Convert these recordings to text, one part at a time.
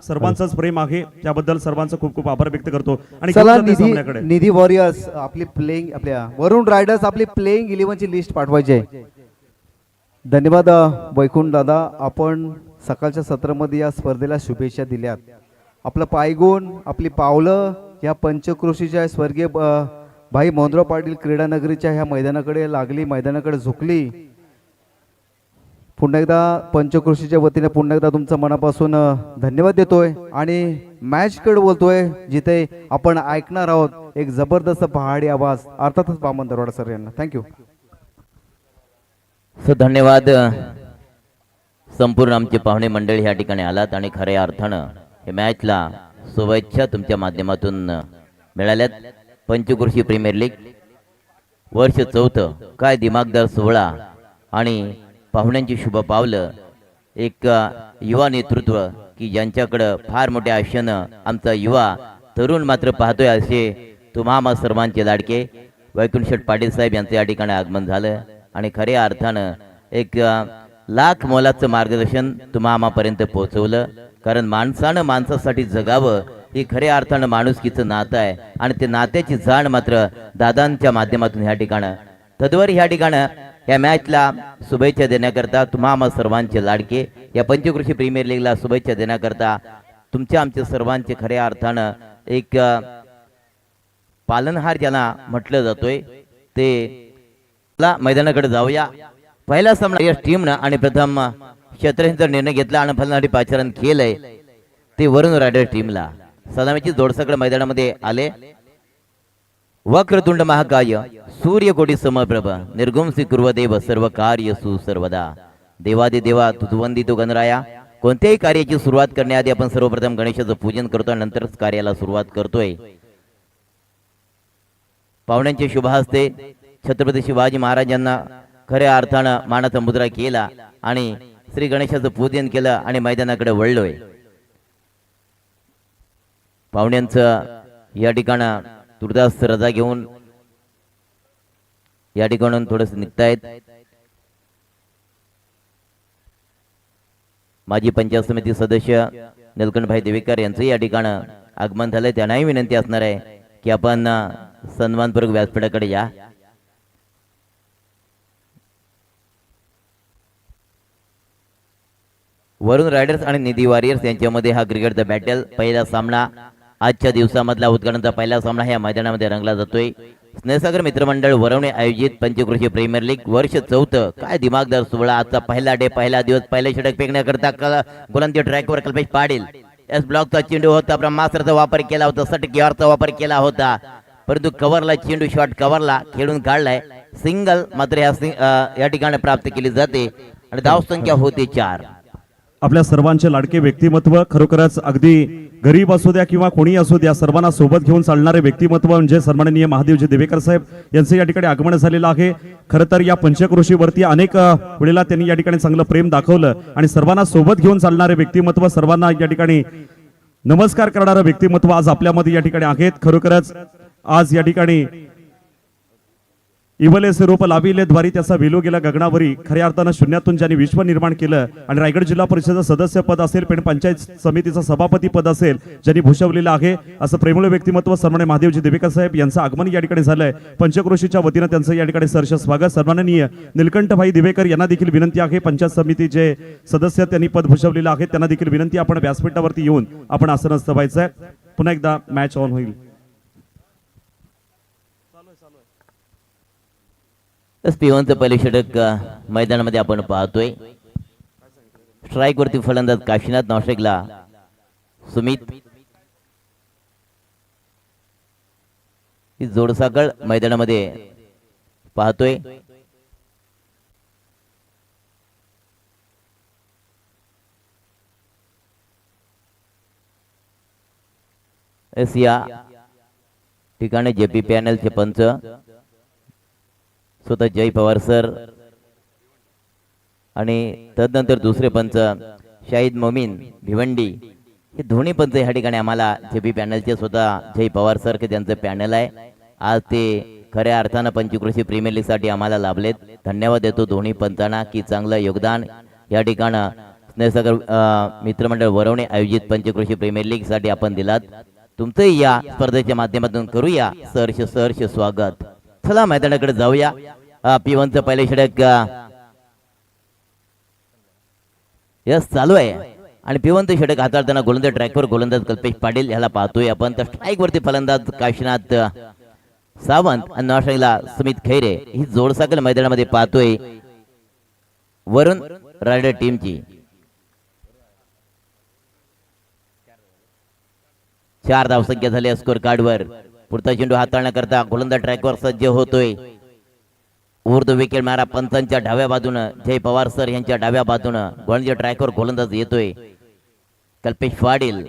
सर्वांचंच प्रेम आहे, त्याबद्दल सर्वांचं खूप खूप आभार व्यक्त करतो. आणि चला घेऊन जाते सामन्याकडे. निधी वॉरियर्स आपली प्लेइंग आपल्या वरुण रायडर्स आपली प्लेइंग 11 ची लिस्ट पाठवायची आहे. धन्यवाद वैकुंठ दादा, आपण सकाळच्या सत्रामध्ये या स्पर्धेला शुभेच्छा दिल्यात. आपलं पायगुण आपली पावलं या पंचक्रोशीच्या स्वर्गीय भाई मोहनराव पाटील क्रीडा नगरीच्या ह्या मैदानाकडे लागली, मैदानाकडे झुकली. पुन्हा एकदा पंचक्रोशीच्या वतीने पुन्हा एकदा तुमचं मनापासून धन्यवाद देतोय आणि मॅच कडे बोलतोय जिथे आपण ऐकणार आहोत एक जबरदस्त पहाडी आवाज, अर्थातच वामन दरोडा सर यांना थँक्यू. सो धन्यवाद. संपूर्ण आमचे पाहुणे मंडळी या ठिकाणी आलात आणि खऱ्या अर्थानं हे मॅचला शुभेच्छा तुमच्या माध्यमातून मिळाल्यात. पंचक्रोशी प्रीमियर लीग वर्ष 4, काय दिमागदार सोहळा आणि पाहुण्यांची शुभ पावलं, एक युवा नेतृत्व की ज्यांच्याकडं फार मोठ्या आशेनं आमचा युवा तरुण मात्र पाहतोय असे तुम्हा सर्वांचे लाडके वैकुंठ शेठ पाटील साहेब यांचं या ठिकाणी आगमन झालं आणि खऱ्या अर्थानं एक लाख मोलाचं मार्गदर्शन तुम्हापर्यंत पोहोचवलं. कारण माणसानं माणसासाठी जगावं ही खऱ्या अर्थानं माणुसकीचं नातं आहे आणि ते नात्याची जाण मात्र दादांच्या माध्यमातून ह्या ठिकाणं तद्वारे ह्या ठिकाणं या मॅचला शुभेच्छा देण्याकरता तुम्हा सर्वांचे लाडके या पंचक्रोशी प्रीमियर लीगला शुभेच्छा देण्याकरता तुमच्या आमच्या सर्वांचे खऱ्या अर्थानं एक पालनहार ज्याला म्हटलं जातोय ते मैदानाकडे जाऊया. पहिला सामना या टीमनं आणि प्रथम क्षेत्रहीनचा निर्णय घेतला आणि फलंदाजी पाचारण केलंय ते वरुण रायडर टीमला. सलामीची जोडसकडे मैदानामध्ये आले. वक्रतुंड महाकाय सूर्यकोटी समप्रभ निर्गुण कुर्वदेव सर्व कार्य सुसर्वदा. देवादिदेवा तुझवंदितो गणराया. कोणत्याही कार्याची सुरुवात करण्याआधी आपण सर्वप्रथम गणेशाचं पूजन करतो आणि नंतरच कार्याला सुरुवात करतोय. पाहुण्यांचे शुभ हस्ते छत्रपती शिवाजी महाराजांना खऱ्या अर्थानं मानाचा मुद्रा केला आणि श्री गणेशाचं पूजन केलं आणि मैदानाकडे वळलोय. पाहुण्यांचं या ठिकाणं तुर्तास रजा घेऊन या ठिकाणून थोडस निघतायत. माजी पंचायत समिती सदस्य निलकंठभाई देवेकर यांचं या ठिकाणं आगमन झालंय. त्यांनाही विनंती असणार आहे की आपण सन्मानपूर्वक व्यासपीठाकडे या. वरुण रायडर्स आणि निधी वॉरियर्स यांच्यामध्ये हा क्रिकेटचा बॅटल पहिला सामना आजच्या दिवसामधला उद्घाटनाचा पहिला सामना ह्या मैदानामध्ये रंगला जातोय. स्नेहसागर मित्रमंडळ वरवणे आयोजित पंचक्रोशी प्रीमियर लीग वर्ष 4, काय दिमागदार सोहळा. आजचा पहिला डे, पहिला दिवस, पहिला षटक फेकण्याकरता गोलंदाजी ट्रॅकवर कल्पेश पाटील. एस ब्लॉकचा चेंडू होता, ब्रह्मास्त्राचा वापर केला होता, षटकीवरचा वापर केला होता, परंतु कव्हरला चेंडू शॉट कव्हरला खेळून काढलाय. सिंगल मात्र या ठिकाणी प्राप्त केली जाते आणि धाव संख्या होते 4. आपल्या सर्वांचे लाडके व्यक्तिमत्व, खरोखरच अगदी गरीब असू द्या किंवा कोणी असू द्या सर्वांना सोबत घेऊन चालणारे व्यक्तिमत्व म्हणजे सन्माननीय महादेवजी देवेकर साहेब यांचं या ठिकाणी आगमन झालेलं आहे. खरं तर या पंचक्रोशीवरती अनेक वेळेला त्यांनी या ठिकाणी चांगलं प्रेम दाखवलं आणि सर्वांना सोबत घेऊन चालणारे व्यक्तिमत्व, सर्वांना या ठिकाणी नमस्कार करणारं व्यक्तिमत्व आज आपल्यामध्ये या ठिकाणी आहेत. खरोखरच आज या ठिकाणी इवलेसे रोप लाविले द्वारी त्याचा वेलो गेला गगनावरी. खऱ्या अर्थानं शून्यातून ज्यांनी विश्व निर्माण केलं आणि रायगड जिल्हा परिषदेचं सदस्य पद असेल, पेण पंचायत समितीचं सभापती पद असेल, ज्यांनी भूषवलेलं आहे असं प्रेमळ व्यक्तिमत्व सन्माननीय महादेवजी देवेकर साहेब यांचं आगमन या ठिकाणी झालंय. पंचक्रोशीच्या वतीनं त्यांचं या ठिकाणी सहर्ष स्वागत. सन्माननीय निलकंठभाई देवेकर यांना देखील विनंती आहे, पंचायत समितीचे सदस्य त्यांनी पद भूषवलेलं आहे, त्यांना देखील विनंती आपण व्यासपीठावरती येऊन आपण आसन स्थवायचं आहे. पुन्हा एकदा मॅच ऑन होईल. स्पीवनचं पहिले षटक मैदानामध्ये आपण पाहतोय. स्ट्राईक वरती फलंदाज काशीनाथ, नॉस्ट्राईकला सुमित. ही जोडसाकळ मैदानामध्ये पाहतोय. या ठिकाणी जेपी पॅनलचे पंच स्वतः जय पवार सर आणि तदनंतर दुसरे पंच शाहिद मोमीन भिवंडी, हे दोन्ही पंच ह्या ठिकाणी आम्हाला जेपी पॅनलचे स्वतः जय पवार सर के त्यांचं पॅनल आहे. आज ते खऱ्या अर्थानं पंचक्रोशी प्रीमियर लीग साठी आम्हाला लाभलेत. धन्यवाद देतो दोन्ही पंचांना की चांगलं योगदान या ठिकाणं स्नेहसागर मित्रमंडळ वरवणे आयोजित पंचक्रोशी प्रीमियर लीग साठी आपण दिलात. तुमचं या स्पर्धेच्या माध्यमातून करूया सहर्ष सहर्ष स्वागत. चला मैदानाकडे जाऊया. P1चं पहिले षटक यस चालू आहे आणि P1चं षटक हाताळताना गोलंदाज ट्रॅकवर गोलंदाज कल्पेश पाटील याला पाहतोय आपण. तर स्ट्राईक वरती फलंदाज काशीनाथ सावंत आणि नॉस्ट्राईकला सुमित खैरे ही जोडसाकल मैदानामध्ये पाहतोय वरुण रायडर टीमची. 4 धावसंख्या झाली स्कोर कार्डवर. पुढचा चेंडू हाताळण्याकरता गोलंदाज ट्रॅकवर सज्ज होतोय. उर्द विकेट मारा पंचांच्या डाव्या बाजूनं जय पवार सर यांच्या डाव्या बाजूनं गोलंदाज ट्रॅकवर गोलंदाज येतोय कल्पेश पाटील.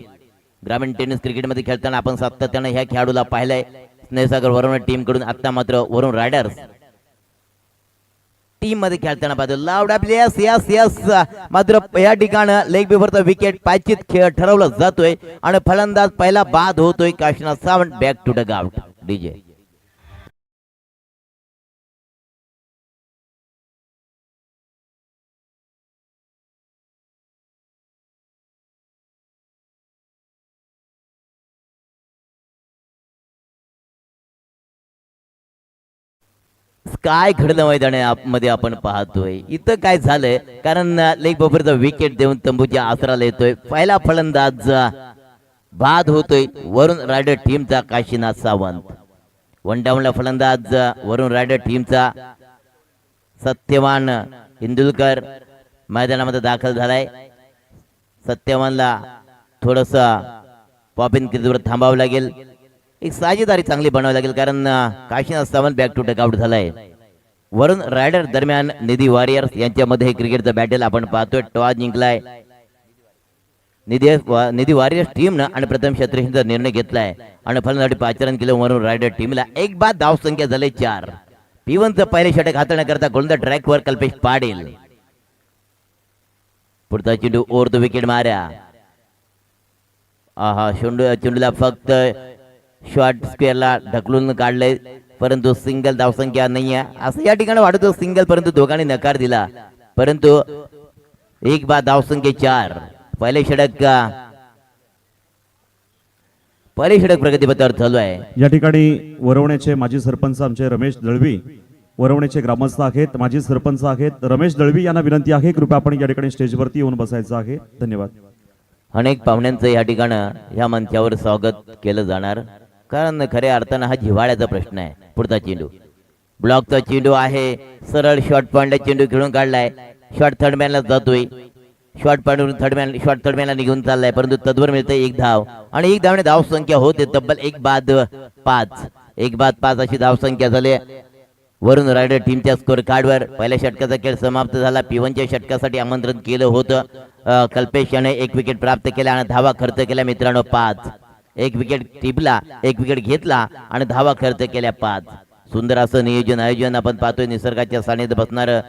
ग्रामीण टेनिस क्रिकेटमध्ये खेळताना आपण सातत्याने ह्या खेळाडूला पाहिलंय. स्नेहसागर वरुण टीम कडून आता मात्र वरुण रायडर्स टीम मध्ये खेळताना पाहतो. लावडा प्लेयर्स यस यस मात्र या ठिकाणी लेग बिफोरचा विकेट पायचित खेळ ठरवला जातोय आणि फलंदाज पहिला बाद होतोय Kashinath Sawant. Back to dugout. DJ काय घडलं मैदानामध्ये आपण पाहतोय. इथं काय झालंय कारण लेग बफरचा विकेट देऊन तंबूच्या आसराला येतोय. पहिला फलंदाज बाद होतोय वरुण रायडर टीमचा काशीनाथ सावंत. वन डाऊनला फलंदाज वरुण रायडर टीमचा सत्यवान इंदुलकर मैदानामध्ये दाखल झालाय. सत्यवानला थोडस पॉपिन क्रीजवर थांबावं लागेल. एक साजेदारी चांगली बनावी लागेल कारण Kashinath Sawant back to dugout झालाय. वरुण रायडर दरम्यान निधी वॉरियर्स यांच्यामध्ये क्रिकेटचा बॅटल आपण पाहतोय. टॉस जिंकलाय निधी वॉरियर्स टीमनं आणि प्रथम क्षेत्ररक्षणाचा निर्णय घेतलाय आणि फलंदाजी पाचारण केलं वरुण रायडर टीमला. एक बाद धाव संख्या झाले 4. P1चं पहिले षटक हाताळण्याकरता गोलंदाज ट्रॅकवर कल्पेश पाटील. पुढचा चेंडू ओव्हर द विकेट मार्या. चेंडूला फक्त शॉर्ट स्क्वेअरला ढकलून काढले परंतु सिंगल धावसंख्या नाहीये असं या ठिकाणी वाटत सिंगल परंतु दोघांनी नकार दिला. परंतु एक बाद धावसंख्या 4. पहिले षटक प्रगतीपथावर चालू आहे. या ठिकाणी वरवण्याचे माजी सरपंच आमचे रमेश दळवी वरवण्याचे ग्रामस्थ आहेत. माजी सरपंच आहेत रमेश दळवी यांना विनंती आहे कृपया आपण या ठिकाणी स्टेजवरती येऊन बसायचं आहे. धन्यवाद. अनेक पाहुण्यांचं या ठिकाणं ह्या मंचावर स्वागत केलं जाणार कारण खऱ्या अर्थानं हा जिव्हाळ्याचा प्रश्न आहे. पुढचा चेंडू ब्लॉकचा चेंडू आहे. सरळ शॉर्ट पॉइंटला चेंडू खेळून काढलाय. शॉर्ट थर्डमॅनला जातोय. शॉर्ट पॉइंट शॉर्ट थर्डमॅनला निघून चाललाय परंतु तद्वर मिळते 1 धाव आणि 1 धावने धाव संख्या होते तब्बल 1 बाद 5. 1 बाद 5 अशी धाव संख्या झाली वरुण रायडर टीमच्या स्कोर कार्डवर. पहिल्या षटकाचा खेळ समाप्त झाला. P1च्या षटकासाठी आमंत्रण केलं होतं. कल्पेश याने 1 विकेट प्राप्त केला आणि धावा खर्च केल्या मित्रांनो 5. 1 विकेट टिपला 1 विकेट घेतला आणि धावा खर्च केल्या 5. सुंदर असं नियोजन आयोजन आपण पाहतोय. निसर्गाच्या सानिध्यात बसणार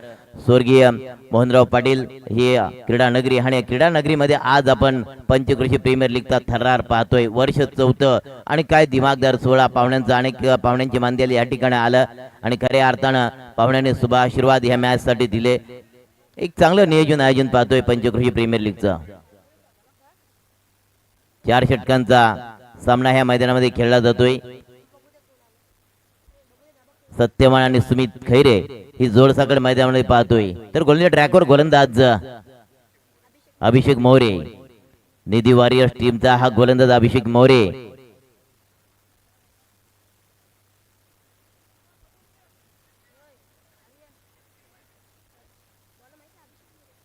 स्वर्गीय मोहनराव पाटील ही क्रीडा नगरी आणि क्रीडा नगरीमध्ये आज आपण पंचक्रोशी प्रीमियर लीगचा थरार पाहतोय. वर्ष 4 आणि काय दिमागदार 16 पाहुण्यांचा अनेक पाहुण्यांची मानदेली या ठिकाणी आलं आणि खऱ्या अर्थानं पाहुण्यांनी शुभ आशीर्वाद ह्या मॅच साठी दिले. एक चांगलं नियोजन आयोजन पाहतोय पंचक्रोशी प्रीमियर लीगचा. 4 षटकांचा सामना ह्या मैदानामध्ये खेळला जातोय. सत्यवान आणि सुमित खैरे ही जोडसाकड मैदानामध्ये पाहतोय. तर गोलंदाज ट्रॅकवर गोलंदाज अभिषेक मोरे. निधी वॉरियर्स टीमचा हा गोलंदाज अभिषेक मोरे.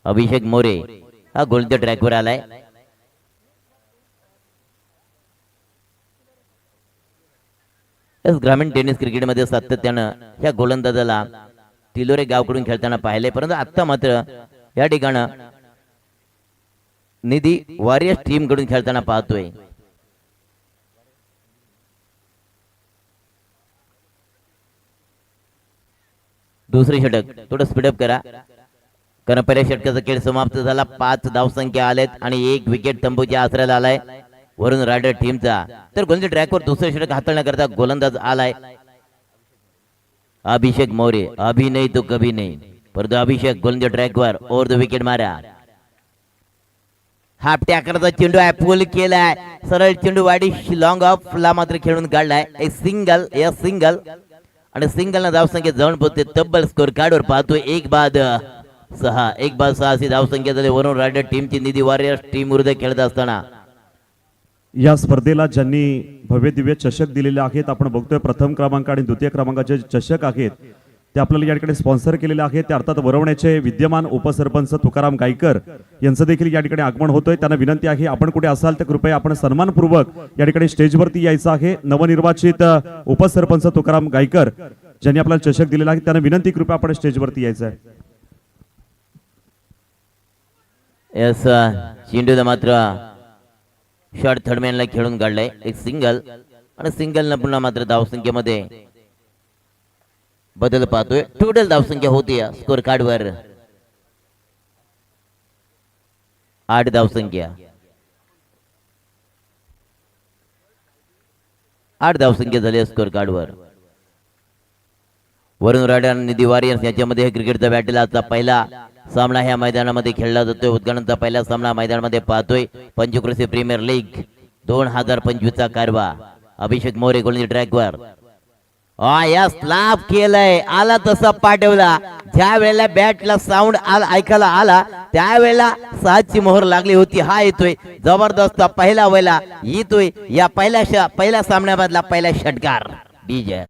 अभिषेक मोरे हा गोलंदाज ट्रॅकवर आलाय. ग्रामीण टेनिस क्रिकेटमध्ये सातत्यानं या गोलंदाजाला तिलोरे गावकडून खेळताना पाहिले परंतु आता मात्र या ठिकाणी निधी वॉरियर्स टीम कडून खेळताना पाहतोय. दुसरे षटक थोडं स्पीडअप करा कारण पहिल्या षटकाचा खेळ समाप्त झाला. 5 धावसंख्या आलेत आणि 1 विकेट तंबूच्या आसऱ्याला आलाय वरुण रायडर टीमचा. तर गोलंदाज ट्रॅकवर दुसरे षटक हाताळण्याकरता गोलंदाज आलाय अभिषेक मोरे. अभी नहीं तो कभी नहीं परंतु अभिषेक गोलंदाज ट्रॅकवर ओव्हर द विकेट मारा. हाफ टॅकरचा चेंडू आहे, पुल केलाय, सरळ चेंडू वाडी लॉंग ऑफ ला मात्र खेळून काढलाय. एक सिंगल आणि सिंगल ना धावसंख्या जाऊन पोहोचते तब्बल स्कोर कार्डवर पाहतोय 1-6 अशी धावसंख्या झाली. वरून रायडर टीमची निधी वॉरियर्स टीम विरुद्ध खेळत असताना या स्पर्धेला ज्यांनी भव्य दिव्य चषक दिलेले आहेत, आपण बघतोय प्रथम क्रमांक आणि द्वितीय क्रमांकाचे चषक आहेत ते आपल्याला या ठिकाणी स्पॉन्सर केलेले आहेत. ते अर्थात वरवण्याचे विद्यमान उपसरपंच तुकाराम गायकर यांचं देखील या ठिकाणी आगमन होतोय. त्यांना विनंती आहे, आपण कुठे असाल तर कृपया आपण सन्मानपूर्वक या ठिकाणी स्टेजवरती यायचं आहे. नवनिर्वाचित उपसरपंच तुकाराम गायकर ज्यांनी आपल्याला चषक दिलेला आहे त्यांना विनंती, कृपया आपण स्टेजवरती यायचं आहे. यस चेंडूला मात्र शॉर्ट थर्डमॅनला खेळून काढलाय. एक सिंगल आणि सिंगल न पुन्हा मात्र धावसंख्येमध्ये बदल पाहतोय. टोटल धावसंख्या होती स्कोर कार्डवर 8 धावसंख्या. 8 धावसंख्या झाली स्कोर कार्डवर. वरुण रायडर आणि निधी वॉरियर्स याच्यामध्ये हे क्रिकेटचा बॅटल आजचा पहिला सामना ह्या मैदानामध्ये खेळला जातोय. उद्घाटनचा पहिला सामना मैदानामध्ये पाहतोय. पंचक्रोशी प्रीमियर लीग 2025 चा कारवा. अभिषेक मोरे गोलंदाजी ट्रॅकवर. या स्लॅप केलंय, आला तसा पाठवला. ज्या वेळेला बॅटला साऊंड ऐकायला आला त्यावेळेला 6ची मोहर लागली होती. हा येतोय जबरदस्त पहिला वेळेला येतोय या पहिल्या सामन्यामधला पहिला षटकार. डीजे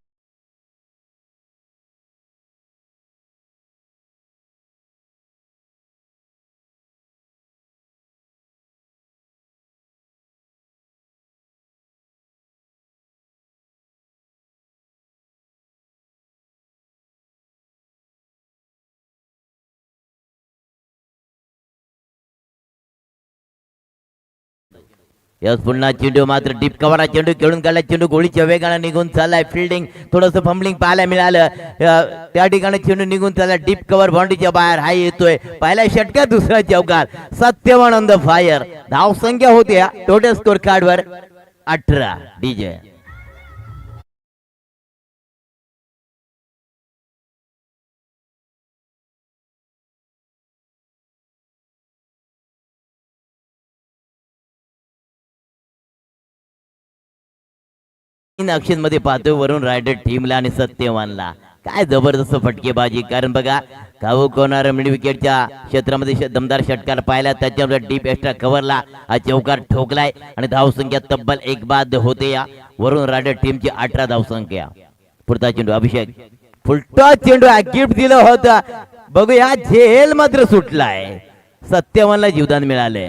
यस पुन्हा चेंडू मात्र डीप कव्हर चेंडू खेळून काढला. चेंडू गोळीच्या वेगाने निघून चाललाय. फिल्डिंग थोडंसं फंबलिंग पाहायला मिळालं. त्या ठिकाणी चेंडू निघून चालला डीप कव्हर बाउंड्रीच्या बाहेर. हा येतोय पहिला षटकार, दुसरा चौकार. Satyavan on the fire. धावसंख्या होत्या टोटल स्कोर कार्डवर 18. डीजे अक्षर मध्ये पाहतोय वरून रायडर टीमला आणि सत्यवानला. काय जबरदस्त फटकेबाजी. कारण बघा काऊ कोणार मिड विकेटच्या क्षेत्रामध्ये दमदार षटकार पाहिला. त्याच्यावर डीप एक्स्ट्रा कव्हरला हा चौकार ठोकलाय आणि धावसंख्या तब्बल 1 बाद होते. या वरून रायडर टीमची 18 धावसंख्या. पुढचा चेंडू अभिषेक, फुलटा चेंडू गिफ्ट दिलं होतं. बघूया झेल मात्र सुटलाय. सत्यवानला जीवदान मिळाले.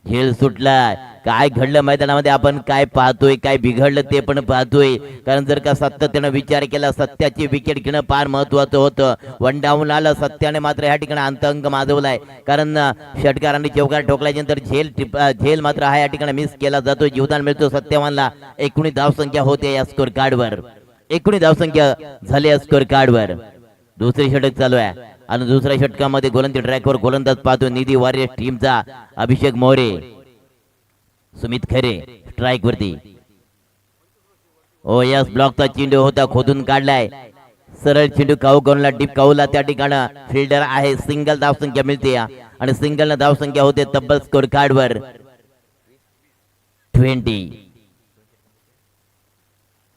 झेल सुटलाय. काय घडलं मैदानामध्ये आपण काय पाहतोय, काय बिघडलं ते पण पाहतोय. कारण जर का सातत्यानं विचार केला सत्याची विकेट घेणं फार महत्वाचं होतं. 1 डाऊन आलं. सत्याने मात्र या ठिकाणी अंतअंक माजवलाय. कारण षटकारांनी चौकार ठोकल्यानंतर झेल मात्र हा या ठिकाणी मिस केला जातो. जीवदान मिळतो सत्यवानला. 19 धावसंख्या होते या स्कोर कार्डवर. 19 धावसंख्या झाली या स्कोर कार्डवर. दुसरे षटक चालू आहे आणि दुसऱ्या षटकामध्ये गोलंदाजी ट्रॅकवर गोलंदाज पाहतो निधी वॉरियर्स टीमचा अभिषेक मोरे. सुमित खरे स्ट्राइक वरती. ओ यस ब्लॉकचा चेंडू होता, खोदून काढलाय. सरळ चेंडू काऊ करूनला डीप काऊला. त्या ठिकाणी फिल्डर आहे. सिंगल धावसंख्या मिळते आणि सिंगल धावसंख्या होते तब्बल स्कोर कार्डवर 20.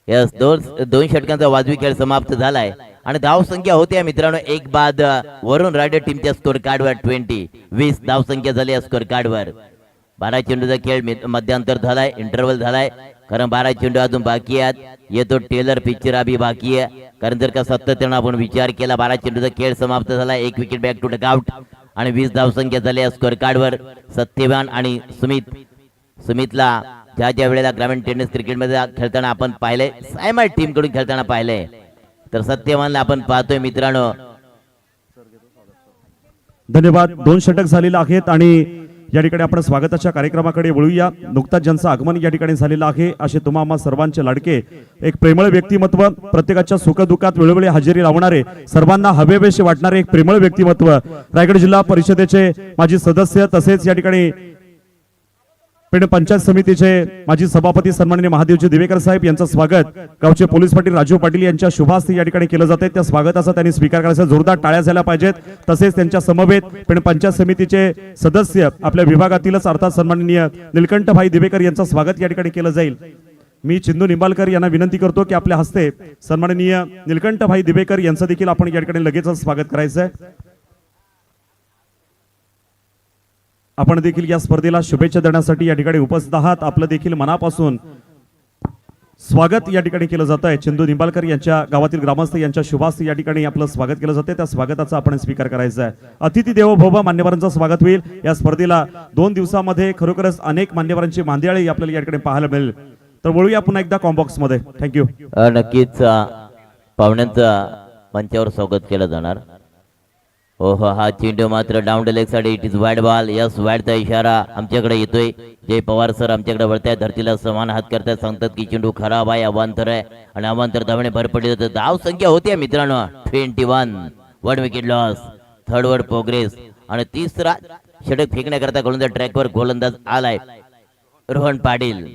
यस दोन षटकांचा वाजवी खेळ समाप्त झालाय आणि धावसंख्या होती मित्रांनो 1 बाद. वरून रायडर टीमच्या स्कोर कार्डवर 20 धावसंख्या झाली या स्कोर कार्डवर. 12 चेंडूचा खेळ मध्यांतर झालाय. इंटरव्हल झालाय. कारण 12 चेंडू अजून बाकी आहेत. येतो टेलर पिक्चर अभी बाकी आहे. कारण जर का सातत्यानं आपण विचार केला 12 चेंडूचा खेळ समाप्त झाला. 1 विकेट बॅक टू डकआउट आणि 20 धावसंख्या झाली या स्कोर कार्डवर. सत्यवान आणि सुमितला ज्या वेळेला ग्रामीण टेनिस क्रिकेट मध्ये खेळताना आपण पाहिले, सायमा टीम कडून खेळताना पाहिले, तर सत्यवानला आपण पाहतोय मित्रांनो. धन्यवाद. 2 षटक झालेले आहेत आणि या ठिकाणी आपण स्वागताच्या कार्यक्रमाकडे वळूया. नुकताच ज्यांचं आगमन या ठिकाणी झालेलं आहे असे तुम्हा सर्वांचे लाडके, एक प्रेमळ व्यक्तिमत्व, प्रत्येकाच्या सुखदुःखात वेळोवेळी हजेरी लावणारे, सर्वांना हवेवेसे वाटणारे एक प्रेमळ व्यक्तिमत्व, रायगड जिल्हा परिषदेचे माजी सदस्य तसेच या ठिकाणी पेण पंचायत समितीचे माजी सभापती सन्माननीय महादेवजी दिवेकर साहेब यांचं स्वागत गावचे पोलीस पाटील राजू पाटील यांच्या शुभ हस्ते या ठिकाणी केलं जाते। त्या स्वागताचा त्यांनी स्वीकार करायचा, जोरदार टाळ्या झाल्या पाहिजेत। तसेच त्यांच्या समवेत पेण पंचायत समितीचे सदस्य आपल्या विभागातीलच अर्थात सन्माननीय निलकंठभाई दिवेकर यांचं स्वागत या ठिकाणी केलं जाईल। मी चिंदू निंबाळकर यांना विनंती करतो की आपल्या हस्ते सन्माननीय निलकंठभाई दिवेकर यांचं देखील आपण या ठिकाणी लगेचच स्वागत करायचं आहे। आपण देखील या स्पर्धेला शुभेच्छा देण्यासाठी या ठिकाणी उपस्थित आहात। आपलं देखील मनापासून स्वागत या ठिकाणी केलं जात आहे। चिंदू निंबाळकर यांच्या गावातील ग्रामस्थ यांच्या शुभास्ते या ठिकाणी आपलं स्वागत केलं जाते। त्या स्वागताचा आपण स्वीकार करायचा आहे। अतिथी देवो भव मान्यवरांचं स्वागत होईल। या स्पर्धेला 2 दिवसामध्ये खरोखरच अनेक मान्यवरांची मांदियाळी आपल्याला या ठिकाणी पाहायला मिळेल। तर वळूया पुन्हा एकदा कॉम्बॉक्स मध्ये। थँक्यू। नक्कीच पाहुण्यांचं मंचावर स्वागत केलं जाणार। ओहो, हा चेंडू मात्र डाऊन द लेग साठी it is wide ball. Yes, वाईडचा इशारा आमच्याकडे येतोय। जय पवार सर आमच्याकडे वळतायत, धरतीला समान हात करतायत, सांगतात की चेंडू खराब आहे, अवांतर आहे आणि अवांतर धावणे भर पडली जाते। धाव संख्या होती मित्रांनो 21, 1 विकेट लॉस, 3rd वर प्रोग्रेस आणि तिसरा षटक फेकण्याकरता गोलंदाज ट्रॅकवर गोलंदाज आलाय रोहन पाटील।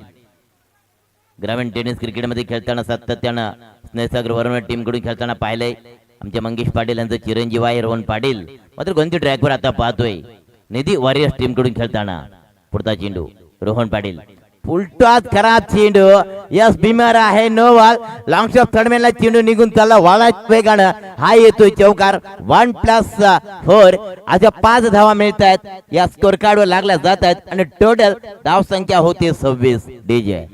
ग्रामीण टेनिस क्रिकेटमध्ये खेळताना सातत्यानं स्नेहसागर वरुण टीम कडून खेळताना पाहिलंय। आमच्या मंगेश पाटील यांचं चिरंजीव आहे रोहन पाटील, मात्र कोणती ट्रॅकवर आता पाहतोय निधी वॉरियर्स टीम कडून खेळताना। पुढचा चेंडू रोहन पाटील, फुलटॉस खराब चेंडू। यस, बिमार आहे, नो बॉल। लॉंग शॉट थर्डमॅनला चेंडू निघून चालला वाळा वेगानं, हा येतोय चौकार। 1+4 अशा 5 धावा मिळत आहेत, या स्कोर कार्डवर लागल्या जात आहेत आणि टोटल धाव संख्या होते 26। डीजे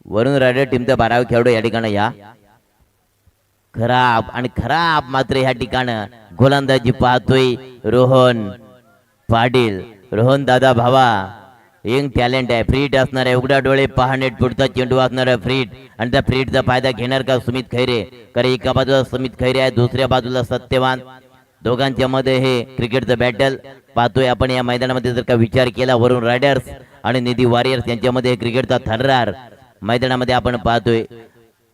वरुण रायडर टीमचा 12वा खेळाडू या ठिकाणी या खराब मात्र या ठिकाणी गोलंदाजी पाहतोय रोहन पाटील। रोहन दादा भावा यंग टॅलेंट आहे, फ्रीट असणार आहे, उघडा डोळे पहाणे पुढचा चेंडू असणार आहे फ्रीट आणि त्या फ्रीटचा फायदा घेणार का सुमित खैरे? कारण एका बाजूला सुमित खैरे आहे, दुसऱ्या बाजूला सत्यवान। दोघांच्या मध्ये हे क्रिकेटचं बॅटल पाहतोय आपण या मैदानामध्ये। जर का विचार केला वरुण रायडर्स आणि निधी वॉरियर्स यांच्यामध्ये क्रिकेटचा थर्रार मैदानामध्ये आपण पाहतोय,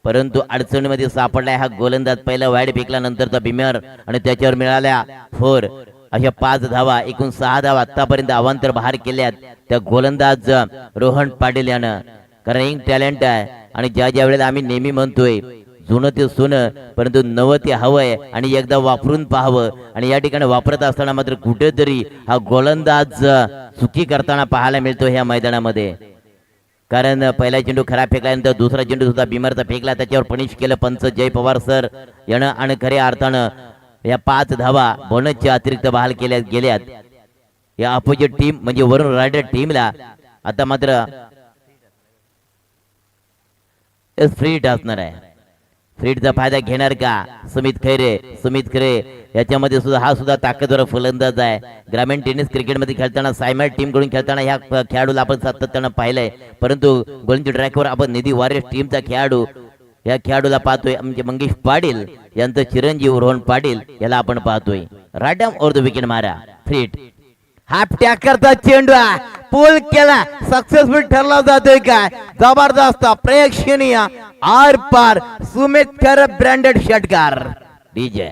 परंतु अडचणीमध्ये सापडलाय हा गोलंदाज। पहिला वाईड फेकला, नंतरचा बिमर आणि त्याच्यावर मिळाल्या 4 अशा 5 धावा, एकूण 6 धावा आतापर्यंत अवांतर बाहेर केल्यात त्या गोलंदाज रोहन पाटील यानं। कारण एक टॅलेंट आहे आणि ज्या वेळेला आम्ही नेहमी म्हणतोय जुनं ते सोनं, परंतु नवं ते हवंय आणि एकदा वापरून पाहावं। आणि या ठिकाणी वापरत असताना मात्र कुठेतरी हा गोलंदाज चुकी करताना पाहायला मिळतो ह्या मैदानामध्ये। कारण पहिला चेंडू खराब फेकल्यानंतर दुसरा चेंडू सुद्धा बिमरचा फेकला, त्याच्यावर पनिश केलं पंच जय पवार सर यानं आणि खऱ्या अर्थानं या 5 धावा बोनसच्या अतिरिक्त बहाल केल्या गेल्यात या अपोजिट टीम म्हणजे वरुण रायडर टीमला। आता मात्र फ्रीट असणार आहे, फ्रीटचा फायदा घेणार का सुमित खैरे याच्यामध्ये सुद्धा हा सुद्धा ताकदवर फलंदाज आहे। ग्रामीण टेनिस क्रिकेटमध्ये खेळताना सायमर टीम कडून खेळताना ह्या खेळाडूला आपण सातत्यानं पाहिलंय, परंतु गोलंदाजी ट्रॅकवर आपण निधी वॉरियर्स टीमचा खेळाडू या खेळाडूला पाहतोय म्हणजे मंगेश पाटील यांचं चिरंजीव रोहन पाटील याला आपण पाहतोय। राडम ओर द विकेट मारा फ्रीट, हाफ टॅकरचा चेंडू पूल केला, सक्सेसफुल ठरला जातोय काय? जबरदस्त प्रेक्षणीय आर पार सुमित खैरे ब्रँडेड षटकार। DJ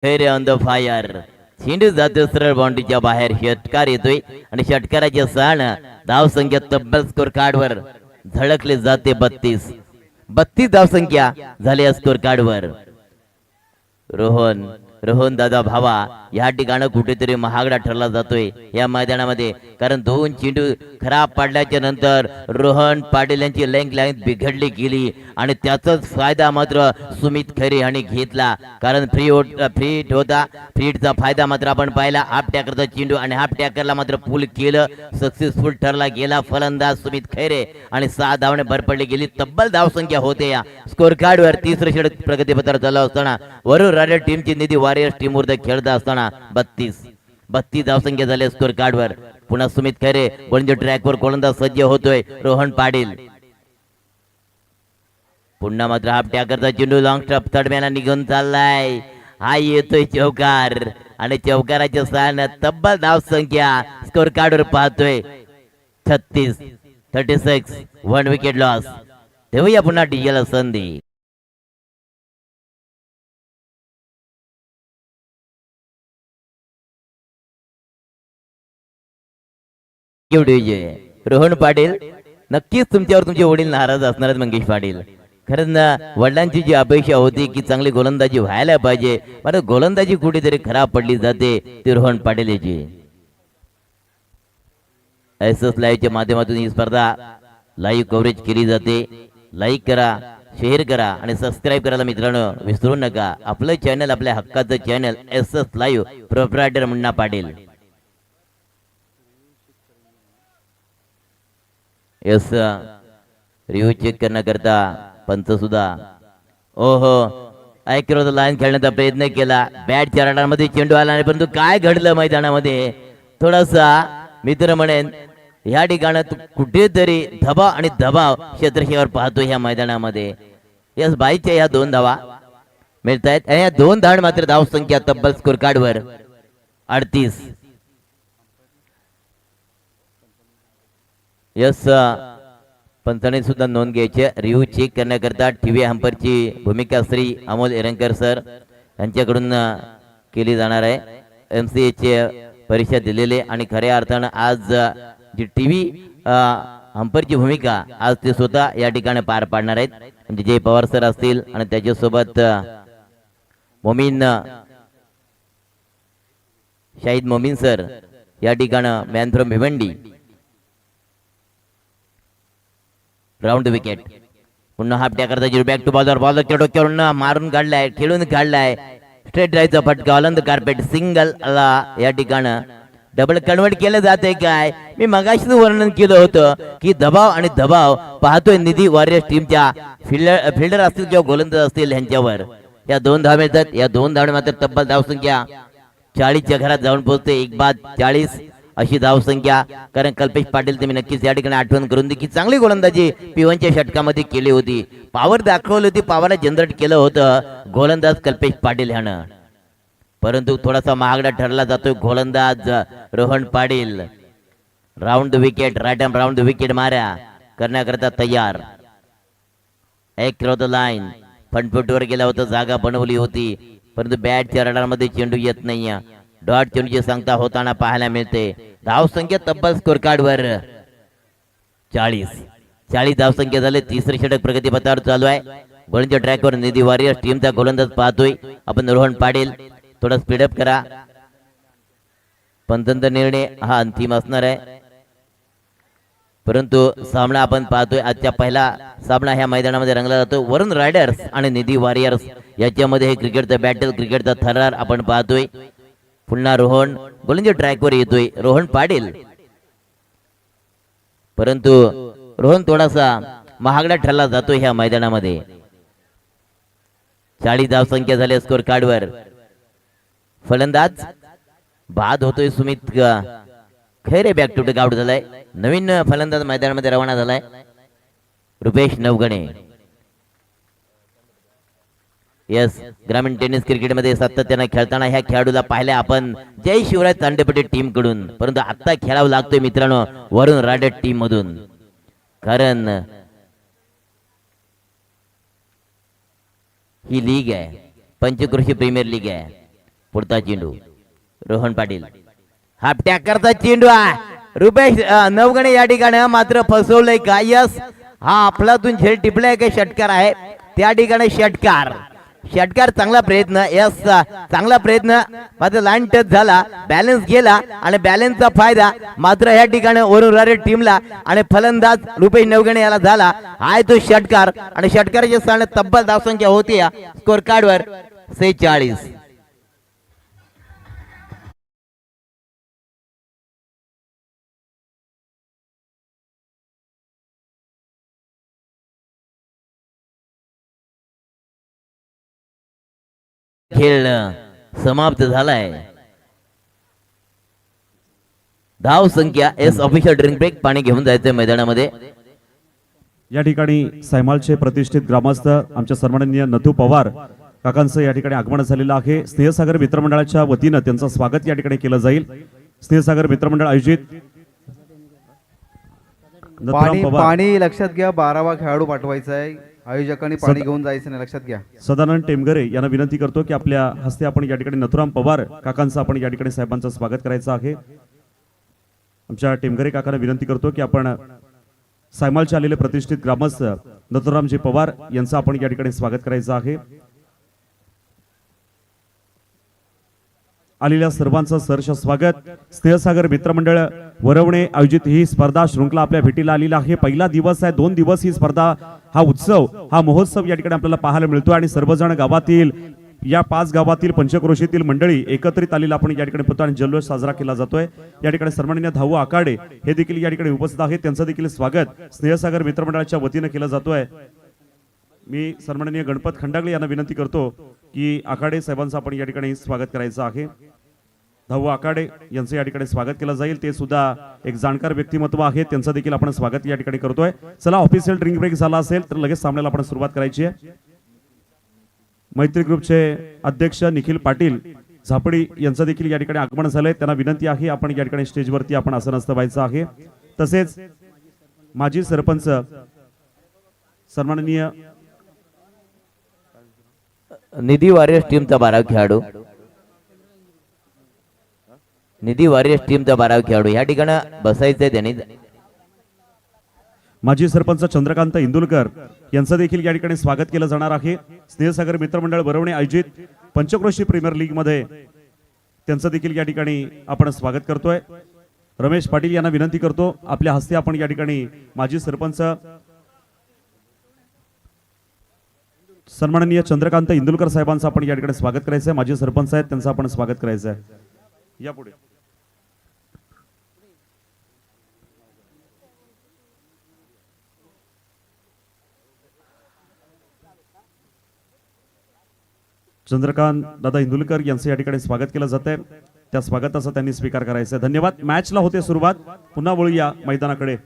Khaire on the fire, चेंडू जातो सरळ बाउंड्रीच्या बाहेर, षटकार येतोय आणि षटकाराच्या सहान धाव संख्या तब्बल स्कोर कार्डवर झळकले जाते 32 धाव संख्या झाली स्कोर कार्डवर। रोहन दादा भावा या ठिकाणी कुठेतरी महागडा ठरला जातोय या मैदानामध्ये, कारण 2 चेंडू खराब पडल्याच्या नंतर रोहन पाटील यांची लाईन बिघडली गेली आणि त्याचाच फायदा मात्र सुमित खैरे यांनी घेतला। कारण फ्रीट होता, फ्रीटचा फायदा मात्र आपण पाहिला। हाफ टॅकरचा चेंडू आणि हाफ टॅकरला मात्र पूल केलं, सक्सेसफुल ठरला गेला फलंदाज सुमित खैरे आणि 6 धावणे भर पडली गेली। तब्बल धाव संख्या होते या स्कोर कार्डवर। तिसरे षटक प्रगतीपत्र चालू असताना वरुण रायडर टीमची निधी वॉरियर्स टीम वर खेळत असताना 32 धावसंख्या झाली स्कोर कार्डवर। पुन्हा सुमित खैरे गोलंदाजी ट्रॅकवर गोलंदाज सज्ज होतोय रोहन पाटील। पुन्हा मात्र हाफ टॅकरचा चेंडू लॉंग स्टॉप थर्ड मॅनला निघून चाललाय हा येतोय चौकार आणि चौकाराच्या सहाय्याने तब्बल धाव संख्या स्कोर कार्डवर पाहतोय 36 1 विकेट लॉस. देऊया पुन्हा डीजेला संधी. रोहन पाटील, नक्कीच तुमच्यावर तुमचे वडील नाराज असणार आहेत मंगेश पाटील. खरंच ना, वडिलांची जी अपेक्षा होती की चांगली गोलंदाजी व्हायला पाहिजे, पण गोलंदाजी कुठेतरी खराब पडली जाते ती रोहन पाटील याची. एसएस लाईव्हच्या माध्यमातून ही स्पर्धा लाईव्ह कव्हरेज केली जाते. लाईक करा, शेअर करा आणि सबस्क्राईब करायला मित्रांनो विसरू नका. आपलं चॅनल, आपल्या हक्काचं channel SS live, proprietor Munna Patil. Yes, review check करण्याकरता पंच सुद्धा ओहो ऐकत लाईन खेळण्याचा प्रयत्न केला. बॅटच्या रडामध्ये चेंडू आला नाही, परंतु काय घडलं मैदानामध्ये थोडासा मित्र म्हणेन या ठिकाणी कुठेतरी दबाव आणि दबाव क्षेत्रक्षेत्रावर पाहतो ह्या मैदानामध्ये. यस, बाईच्या या 2 धावा मिळत आहेत आणि या 2 धाव मात्र धाव संख्या तब्बल स्कोर कार्डवर 38. यस, पंचाने सुद्धा नोंद घ्यायची. रिव्ह्यू चेक करण्याकरता टीव्ही हंपरची भूमिका श्री अमोल एरंकर सर यांच्याकडून केली जाणार आहे. MCA परीक्षा दिलेले आणि खऱ्या अर्थानं आज जी टीव्ही हंपरची भूमिका आज ते स्वतः या ठिकाणी पार पाडणार आहेत. म्हणजे जय पवार सर असतील आणि त्याच्यासोबत मोमीन शाहिद मोमीन सर या ठिकाणी man from Bhiwandi. Round wicket. पुन्हा हाफ टॅकरचा जीरो बॅक टू बॉलर. बॉलरच्या डोक्यावरून मारून काढलाय, खेळून काढलाय. स्ट्रेट ड्राईव्हचा फटका ऑलंद कार्पेट सिंगल या ठिकाणी डबल कन्वर्ट केलं जाते. काय मी मगाशीच वर्णन केलं होतं की दबाव आणि दबाव पाहतोय निधी वॉरियर्स टीमच्या फिल्डर असतील किंवा गोलंदाज असतील यांच्यावर. या 2 धाव मिळतात. या 2 धाव मात्र तब्बल धाव संख्या 40च्या घरात जाऊन पोहोचते. 1 बाद 40 अशी धाव संख्या. कारण कल्पेश पाटील तुम्ही नक्कीच या ठिकाणी आठवण करून दे की चांगली गोलंदाजी P1च्या षटकामध्ये केली होती. पॉवर दाखवली होती, पॉवरला जनरेट केलं होतं गोलंदाज कल्पेश पाटील ह्यानं. परंतु थोडासा महागडा ठरला जातोय गोलंदाज Rohan Patil. Round wicket, right arm round wicket मारा करण्याकरता तयार. एक लाईन फंटफुटवर गेला होता, जागा बनवली होती, परंतु बॅटच्या रडारमध्ये चेंडू येत नाहीये. डॉट चेंडूची सांगता होताना पाहायला मिळते. धाव संख्या तब्बल स्कोर कार्डवर 40 धाव संख्या झाले. 3रे षटक प्रगतीपथावर चालू आहे. बॉलिंगच्या ट्रॅकवर निधी वॉरियर्स टीमचा गोलंदाज पाहतोय आपण रोहन पाटील. थोडा स्पीडअप करा. पंचांचा निर्णय हा अंतिम असणार आहे. परंतु सामना आपण पाहतोय, आजच्या पहिला सामना ह्या मैदानामध्ये रंगला जातो. वरुण रायडर्स आणि निधी वॉरियर्स याच्यामध्ये हे क्रिकेटचा बॅटल, क्रिकेटचा थरार आपण पाहतोय. पुन्हा रोहन बॉलिंगच्या ट्रॅकवर येतोय रोहन पाटील. परंतु रोहन थोडासा महागडा ठरला जातोय ह्या मैदानामध्ये. 40 धाव संख्या झाली स्कोर कार्डवर. फलंदाज बाद होतोय Sumit Khaire. Back to out झालाय. नवीन फलंदाज मैदानामध्ये रवाना झालाय रुपेश नवगणे. यस, ग्रामीण टेनिस क्रिकेटमध्ये सातत्याने खेळताना ह्या खेळाडूला पाहिलं आपण जय शिवराज तांडेपटे टीम कडून, परंतु आता खेळावं लागतोय मित्रांनो वरुण राडे टीम मधून. कारण ही लीग आहे, पंचक्रोशी प्रीमियर लीग आहे. पुढचा चेंडू रोहन पाटील. हा टॅकरचा चेंडू आहे. रुपेश नवगणे या ठिकाणी मात्र फसवलंय का? यस, हा आपलातून झेल टिपलाय का? षटकार आहे त्या ठिकाणी. षटकार चांगला प्रयत्न. यस, चांगला प्रयत्न, मात्र लाईन टच झाला, बॅलन्स गेला आणि बॅलन्सचा फायदा मात्र या ठिकाणी वरुण राडे टीमला आणि फलंदाज रुपेश नवगणे याला झाला. आहे तो षटकार आणि षटकाराच्या स्थान तब्बल धावसंख्या होती स्कोर कार्डवर 46. खेळ समाप्त झालाय. धाव संख्या एस ऑफिशियल ड्रिंक ब्रेक. पाणी घेऊन जायचंय मैदानामध्ये. या ठिकाणी सैमालचे प्रतिष्ठित ग्रामस्थ आमच्या सन्माननीय नथू पवार काकांचं या ठिकाणी आगमन झालेलं आहे. स्नेहसागर मित्रमंडळाच्या वतीनं त्यांचं स्वागत या ठिकाणी केलं जाईल. स्नेहसागर मित्रमंडळ आयोजित नथुराम पाणी पवार पाणी लक्षात घ्या, 12वा खेळाडू पाठवायचा आहे. आयोजकांनी पाणी घेऊन जायचं नाही, लक्षात घ्या. सदानंद टेमगरे यांना विनंती करतो की आपल्या हस्ते आपण या ठिकाणी नथुराम पवार काकांचं आपण या ठिकाणी साहेबांचं स्वागत करायचं आहे. आमच्या टेमगरे काकांना विनंती करतो की आपण सायमालचे आलेले प्रतिष्ठित ग्रामस्थ नथुरामजी पवार यांचं आपण या ठिकाणी स्वागत करायचं आहे. आलेल्या सर्वांचं सहर्ष स्वागत. स्नेहसागर मित्रमंडळ वरवणे आयोजित ही स्पर्धा शृंखला आपल्या भेटीला आलेला आहे. पहिला दिवस आहे. 2 दिवस ही स्पर्धा, हा उत्सव, हा महोत्सव या ठिकाणी आपल्याला पाहायला मिळतो आणि सर्वजण गावातील, या 5 गावातील पंचक्रोशीतील मंडळी एकत्रित आलेला आपण या ठिकाणी पाहतो आणि जल्लोष साजरा केला जातोय. या ठिकाणी सन्माननीय धाऊ आकाडे हे देखील या ठिकाणी उपस्थित आहेत. त्यांचं देखील स्वागत स्नेहसागर मित्रमंडळाच्या वतीनं केलं जातोय. मी सन्माननीय गणपत खंडागळे यांना विनंती करतो की आखाडे साहेबांचं आपण या ठिकाणी स्वागत करायचं आहे. धाऊ आखाडे यांचं या ठिकाणी स्वागत केलं जाईल. ते सुद्धा एक जाणकार व्यक्तिमत्व आहे, त्यांचं देखील आपण स्वागत या ठिकाणी करतोय. चला, ऑफिशियल ड्रिंक ब्रेक झाला असेल तर लगेच सामन्याला आपण सुरुवात करायची आहे. मैत्री ग्रुपचे अध्यक्ष निखिल पाटील झापडी यांचं देखील या ठिकाणी आगमन झालंय. त्यांना विनंती आहे आपण या ठिकाणी स्टेजवरती आपण आसनस्थ व्हायचं आहे. तसेच माजी सरपंच सन्माननीय निधी वॉरियर्स टीमचा 12 खेळाडू, निधी वॉरियर्स टीमचा 12 खेळाडू या ठिकाणी बसायचंय. त्यांनी माजी सरपंच चंद्रकांत इंदुलकर यांचं देखील या ठिकाणी स्वागत केलं जाणार आहे. स्नेहसागर मित्रमंडळ वरवणे आयोजित पंचक्रोशी प्रीमियर लीग मध्ये त्यांचं देखील या ठिकाणी आपण स्वागत करतोय. रमेश पाटील यांना विनंती करतो आपल्या हस्ते आपण या ठिकाणी माजी सरपंच सन्माननीय चंद्रकांत इंदुलकर साहेबांचं आपण या ठिकाणी स्वागत करायचं आहे. माजी सरपंच आहेत, त्यांचं आपण स्वागत करायचं आहे. यापुढे चंद्रकांत दादा इंदुलकर यांचं या ठिकाणी स्वागत केलं जात आहे. त्या स्वागताचा त्यांनी स्वीकार करायचा आहे. धन्यवाद. मॅचला होते सुरुवात. पुन्हा वळूया मैदानाकडे.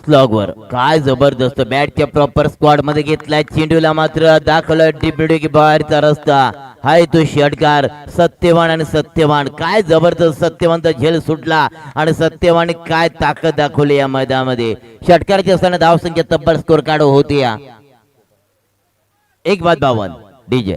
स्लॉगवर काय जबरदस्त बॅटच्या प्रॉपर स्क्वॉड मध्ये घेतलाय. चेंडूला मात्र दाखवलं डिब्युटी की बाहेरचा रस्ता. हाय तो षटकार सत्यवान आणि सत्यवान, काय जबरदस्त सत्यवानचा झेल सुटला आणि सत्यवान काय ताकद दाखवली या मैदानामध्ये. षटकाराची असताना धावसंख्या तब्बल स्कोर कार्ड होती. 1-52 डीजे.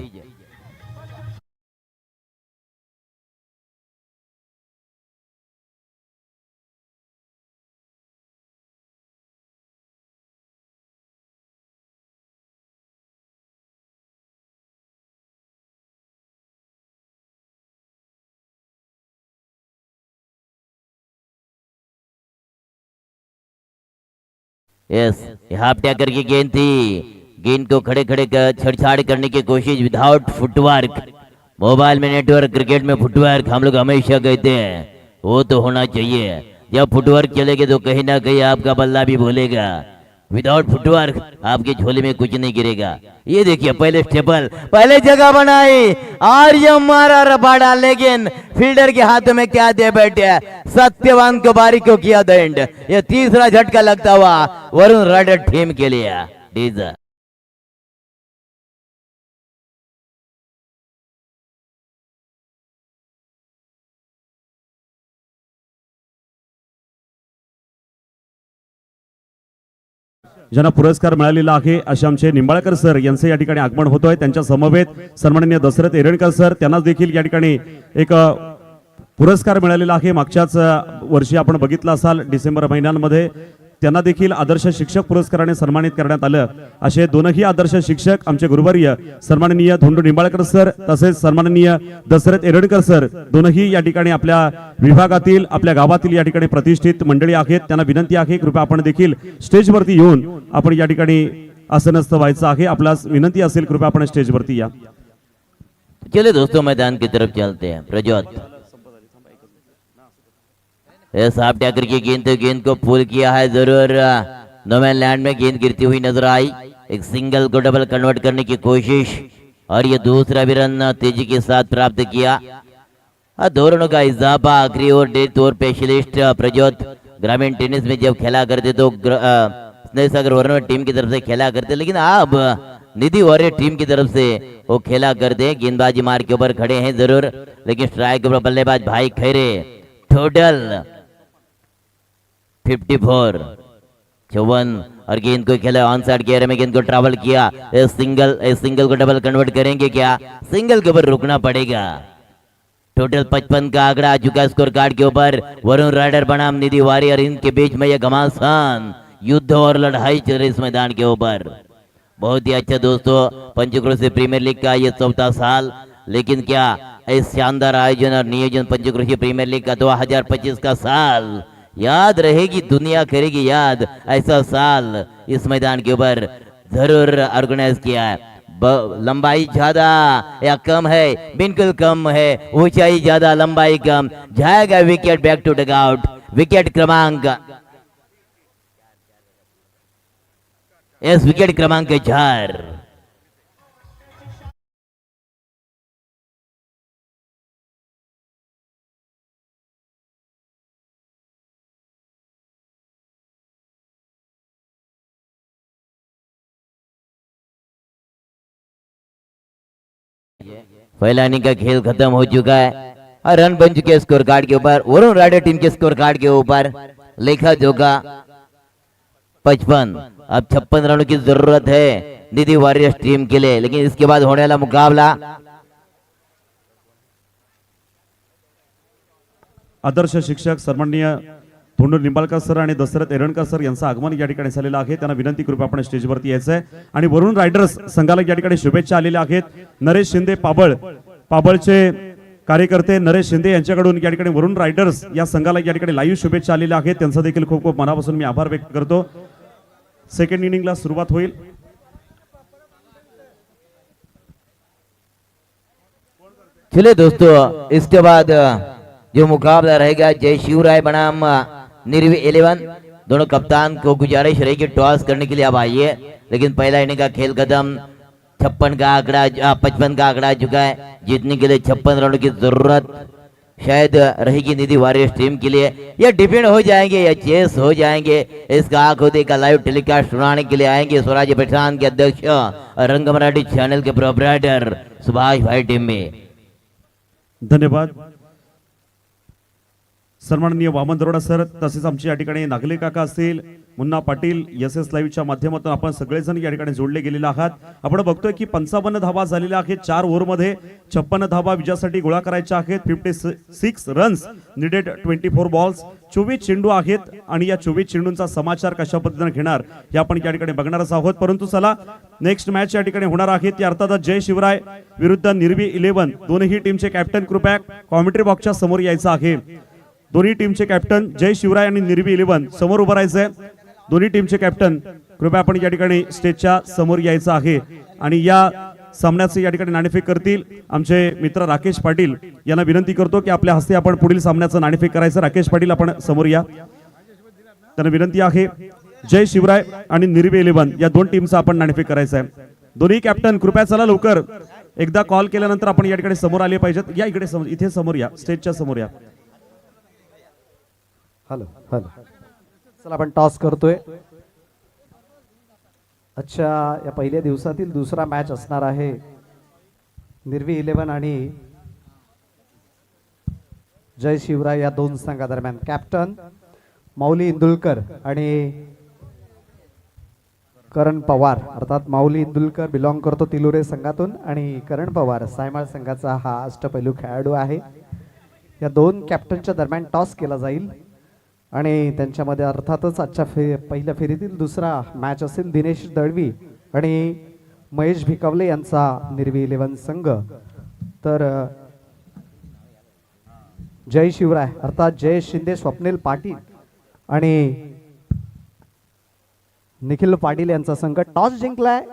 यस, हाफ टैकर की गेंद थी. गेंद को खड़े खड़े छेड़छाड़ करने की कोशिश विदाउट फुटवर्क. मोबाइल में नेटवर्क, क्रिकेट में फुटवर्क हम लोग हमेशा कहते हैं, वो तो होना चाहिए. जब फुटवर्क चलेगा तो कहीं ना कहीं आपका बल्ला भी भूलेगा. विदाउट फुटवर्क आपके झोले में कुछ नहीं गिरेगा. ये देखिए पहले स्टेबल, पहले जगह बनाई और ये मारा रबाड़ा, लेकिन फील्डर के हाथों में क्या दे बैठे. सत्यवान को बारी को किया दंड. ये तीसरा झटका लगता हुआ वरुण राइडर टीम के लिए. डीजा ज्यांना पुरस्कार मिळालेला आहे असे आमचे निंबाळकर सर यांचे या ठिकाणी आगमन होतोय. त्यांच्या समवेत सन्माननीय दशरथ एरणकर सर, त्यांना देखील या ठिकाणी एक पुरस्कार मिळालेला आहे. मागच्याच वर्षी आपण बघितलं असाल डिसेंबर महिन्यांमध्ये त्यांना देखील आदर्श शिक्षक पुरस्काराने सन्मानित करण्यात आलं. असे दोनही आदर्श शिक्षक आमचे गुरुवर्य सन्माननीय धोंडू निंबाळकर सर तसेच सन्माननीय दशरथ एरणकर सर दोनही या ठिकाणी आपल्या विभागातील, आपल्या गावातील या ठिकाणी प्रतिष्ठित मंडळी आहेत. त्यांना विनंती आहे कृपया आपण देखील स्टेजवरती येऊन आपण या ठिकाणी आसनस्थ व्हायचं आहे. आपल्यास विनंती असेल कृपया आपण स्टेजवरती या. चलिए दोस्तों मैदान की तरफ चलते हैं. प्रज्वत साफ टैकर की गेंद को पुल किया है. जरूर नोमैन लैंड में गेंद गिरती हुई नजर आई. एक सिंगल को डबल कन्वर्ट करने की कोशिश और ये दूसरा भी रन तेजी के साथ प्राप्त किया. दोनों का इजाफा आखिरी over death over specialist Prajwat ग्रामीण टेनिस में जब खेला करते तो स्नेहसागर वरुण टीम की तरफ से खेला करते, लेकिन अब निधि वॉरियर टीम की तरफ से वो खेला करते हैं। गेंदबाजी मार के ऊपर खड़े हैं जरूर, लेकिन स्ट्राइक के ऊपर बल्लेबाज भाई खैरे। टोटल 54 54 और गेंद को खेला ऑन साइड गेयर में, गेंद को ट्रैवल किया। सिंगल को डबल कन्वर्ट करेंगे क्या? सिंगल के ऊपर रुकना पड़ेगा। टोटल 55 का आंकड़ा आ चुका है स्कोर कार्ड के ऊपर। वरुण राइडर बनाम निधि वॉरियर, इनके बीच में यह घमासान युद्ध और लड़ाई चल रही इस मैदान के ऊपर। बहुत ही अच्छा दोस्तों, पंचक्रोशी प्रीमियर लीग का ये 14वां साल, लेकिन क्या इस शानदार आयोजन और नियोजन पंचक्रोशी प्रीमियर लीग का 2025 का साल याद रहेगी, दुनिया करेगी याद। ऐसा साल इस मैदान के ऊपर जरूर ऑर्गेनाइज किया है। लंबाई ज्यादा या कम है? बिल्कुल कम है। ऊंचाई ज्यादा, लंबाई कम। जाएगा wicket back to dugout. Wicket क्रमांक विकेट क्रमांक 4। पहला इनिंग का खेल खत्म हो चुका है और रन बन चुके स्कोर कार्ड के ऊपर। वरुण राइडर टीम के स्कोर कार्ड के ऊपर लिखा जोगा 55। अब 56 रनों की जरूरत है निधि वॉरियर्स टीम के लिए, लेकिन इसके बाद होने वाला मुकाबला आदर्श शिक्षक सन्माननीय धोंडू निंबाळकर सर आणि दशरथ एरणकर सर यांचं आगमन या ठिकाणी झालेलं आहे। त्यांना विनंती कृपया आपण स्टेजवरती यायचं आहे आणि वरुण रायडर्स संघाला या ठिकाणी शुभेच्छा आलेल्या आहेत। नरेश शिंदे पाबळचे कार्यकर्ते नरेश शिंदे यांच्याकडून या ठिकाणी वरुण रायडर्स या संघाला या ठिकाणी लाईव्ह शुभेच्छा आलेल्या आहेत। त्यांचा देखील खूप खूप मनापासून मी आभार व्यक्त करतो। सेकंड इनिंगला सुरुवात होईल। चलिए दोस्तों, इसके बाद जो मुकाबला रहेगा जय शिवराय बनाम निर्वी 11। दोनों कप्तान को गुजारिश रहेगी टॉस करने के लिए अब आइए, लेकिन पहला इनिंग का खेल खत्म। 55 का आंकड़ा आ चुका है। जीतने के लिए 56 रनों की जरूरत शायद रहेगी निधि वॉरियर्स टीम के लिए। या डिपेंड हो जाएंगे या चेस हो जाएंगे, इसका आंखों देखा लाइव टेलीकास्ट सुनाने के लिए आएंगे स्वराज प्रतिष्ठान के अध्यक्ष और रंग मराठी चैनल के प्रोपराइटर सुभाष भाई टीम में। धन्यवाद। सन्माननीय वामन दरोडा सर, तसेच आमचे या ठिकाणी नागले काका असतील, मुन्ना पाटील, एस लाईव्हच्या माध्यमातून आपण सगळेजण या ठिकाणी जोडले गेलेले आहात। आपण बघतोय की 55 धावा झालेल्या आहेत। 4 ओव्हरमध्ये 56 धावा विजयासाठी गोळा करायच्या आहेत। 56 रन्स नीडेड 24 बॉल्स। 24 चेंडू आहेत आणि या 24 चेंडूंचा समाचार कशा पद्धतीने घेणार हे आपण या ठिकाणी बघणारच आहोत। परंतु चला नेक्स्ट मॅच या ठिकाणी होणार आहे ती अर्थातच जय शिवराय विरुद्ध निर्वी 11। दोन्ही टीमचे कॅप्टन कृपया कॉमेंट्री बॉक्सच्या समोर यायचं आहे। दोन्ही टीमचे कॅप्टन जय शिवराय आणि निर्वी 11 समोर उभं राहायचंय। दोन्ही टीमचे कॅप्टन कृपया आपण या ठिकाणी स्टेजच्या समोर यायचं आहे आणि या सामन्याचे या ठिकाणी नाणेफेक करतील आमचे मित्र राकेश पाटील यांना विनंती करतो की आपल्या हस्ते आपण पुढील सामन्याचं नाणेफेक करायचं। राकेश पाटील आपण समोर या, त्यांना विनंती आहे। जय शिवराय आणि निर्वी 11 या दोन टीमचा आपण नाणेफेक करायचं आहे। दोन्ही कॅप्टन कृपया चला लवकर, एकदा कॉल केल्यानंतर आपण या ठिकाणी समोर आले पाहिजेत। या इकडे इथे समोर या, स्टेजच्या समोर या। हॅलो हॅलो, चला आपण टॉस करतोय। अच्छा, या पहिल्या दिवसातील दुसरा मॅच असणार आहे निर्वी 11 आणि जय शिवराय या दोन संघादरम्यान। कॅप्टन माऊली इंदुलकर आणि करण पवार, अर्थात माऊली इंदुलकर बिलॉंग करतो तिलोरे संघातून आणि करण पवार सायमाळ संघाचा हा अष्टपैलू खेळाडू आहे। या दोन कॅप्टनच्या दरम्यान टॉस केला जाईल आणि त्यांच्यामध्ये अर्थातच आजच्या पहिल्या फेरीतील दुसरा मॅच असेल दिनेश दळवी आणि महेश भिकवले यांचा निर्वी 11 संघ। तर जय शिवराय अर्थात जय शिंदे, स्वप्नील पाटील आणि निखिल पाटील यांचा संघ टॉस जिंकलाय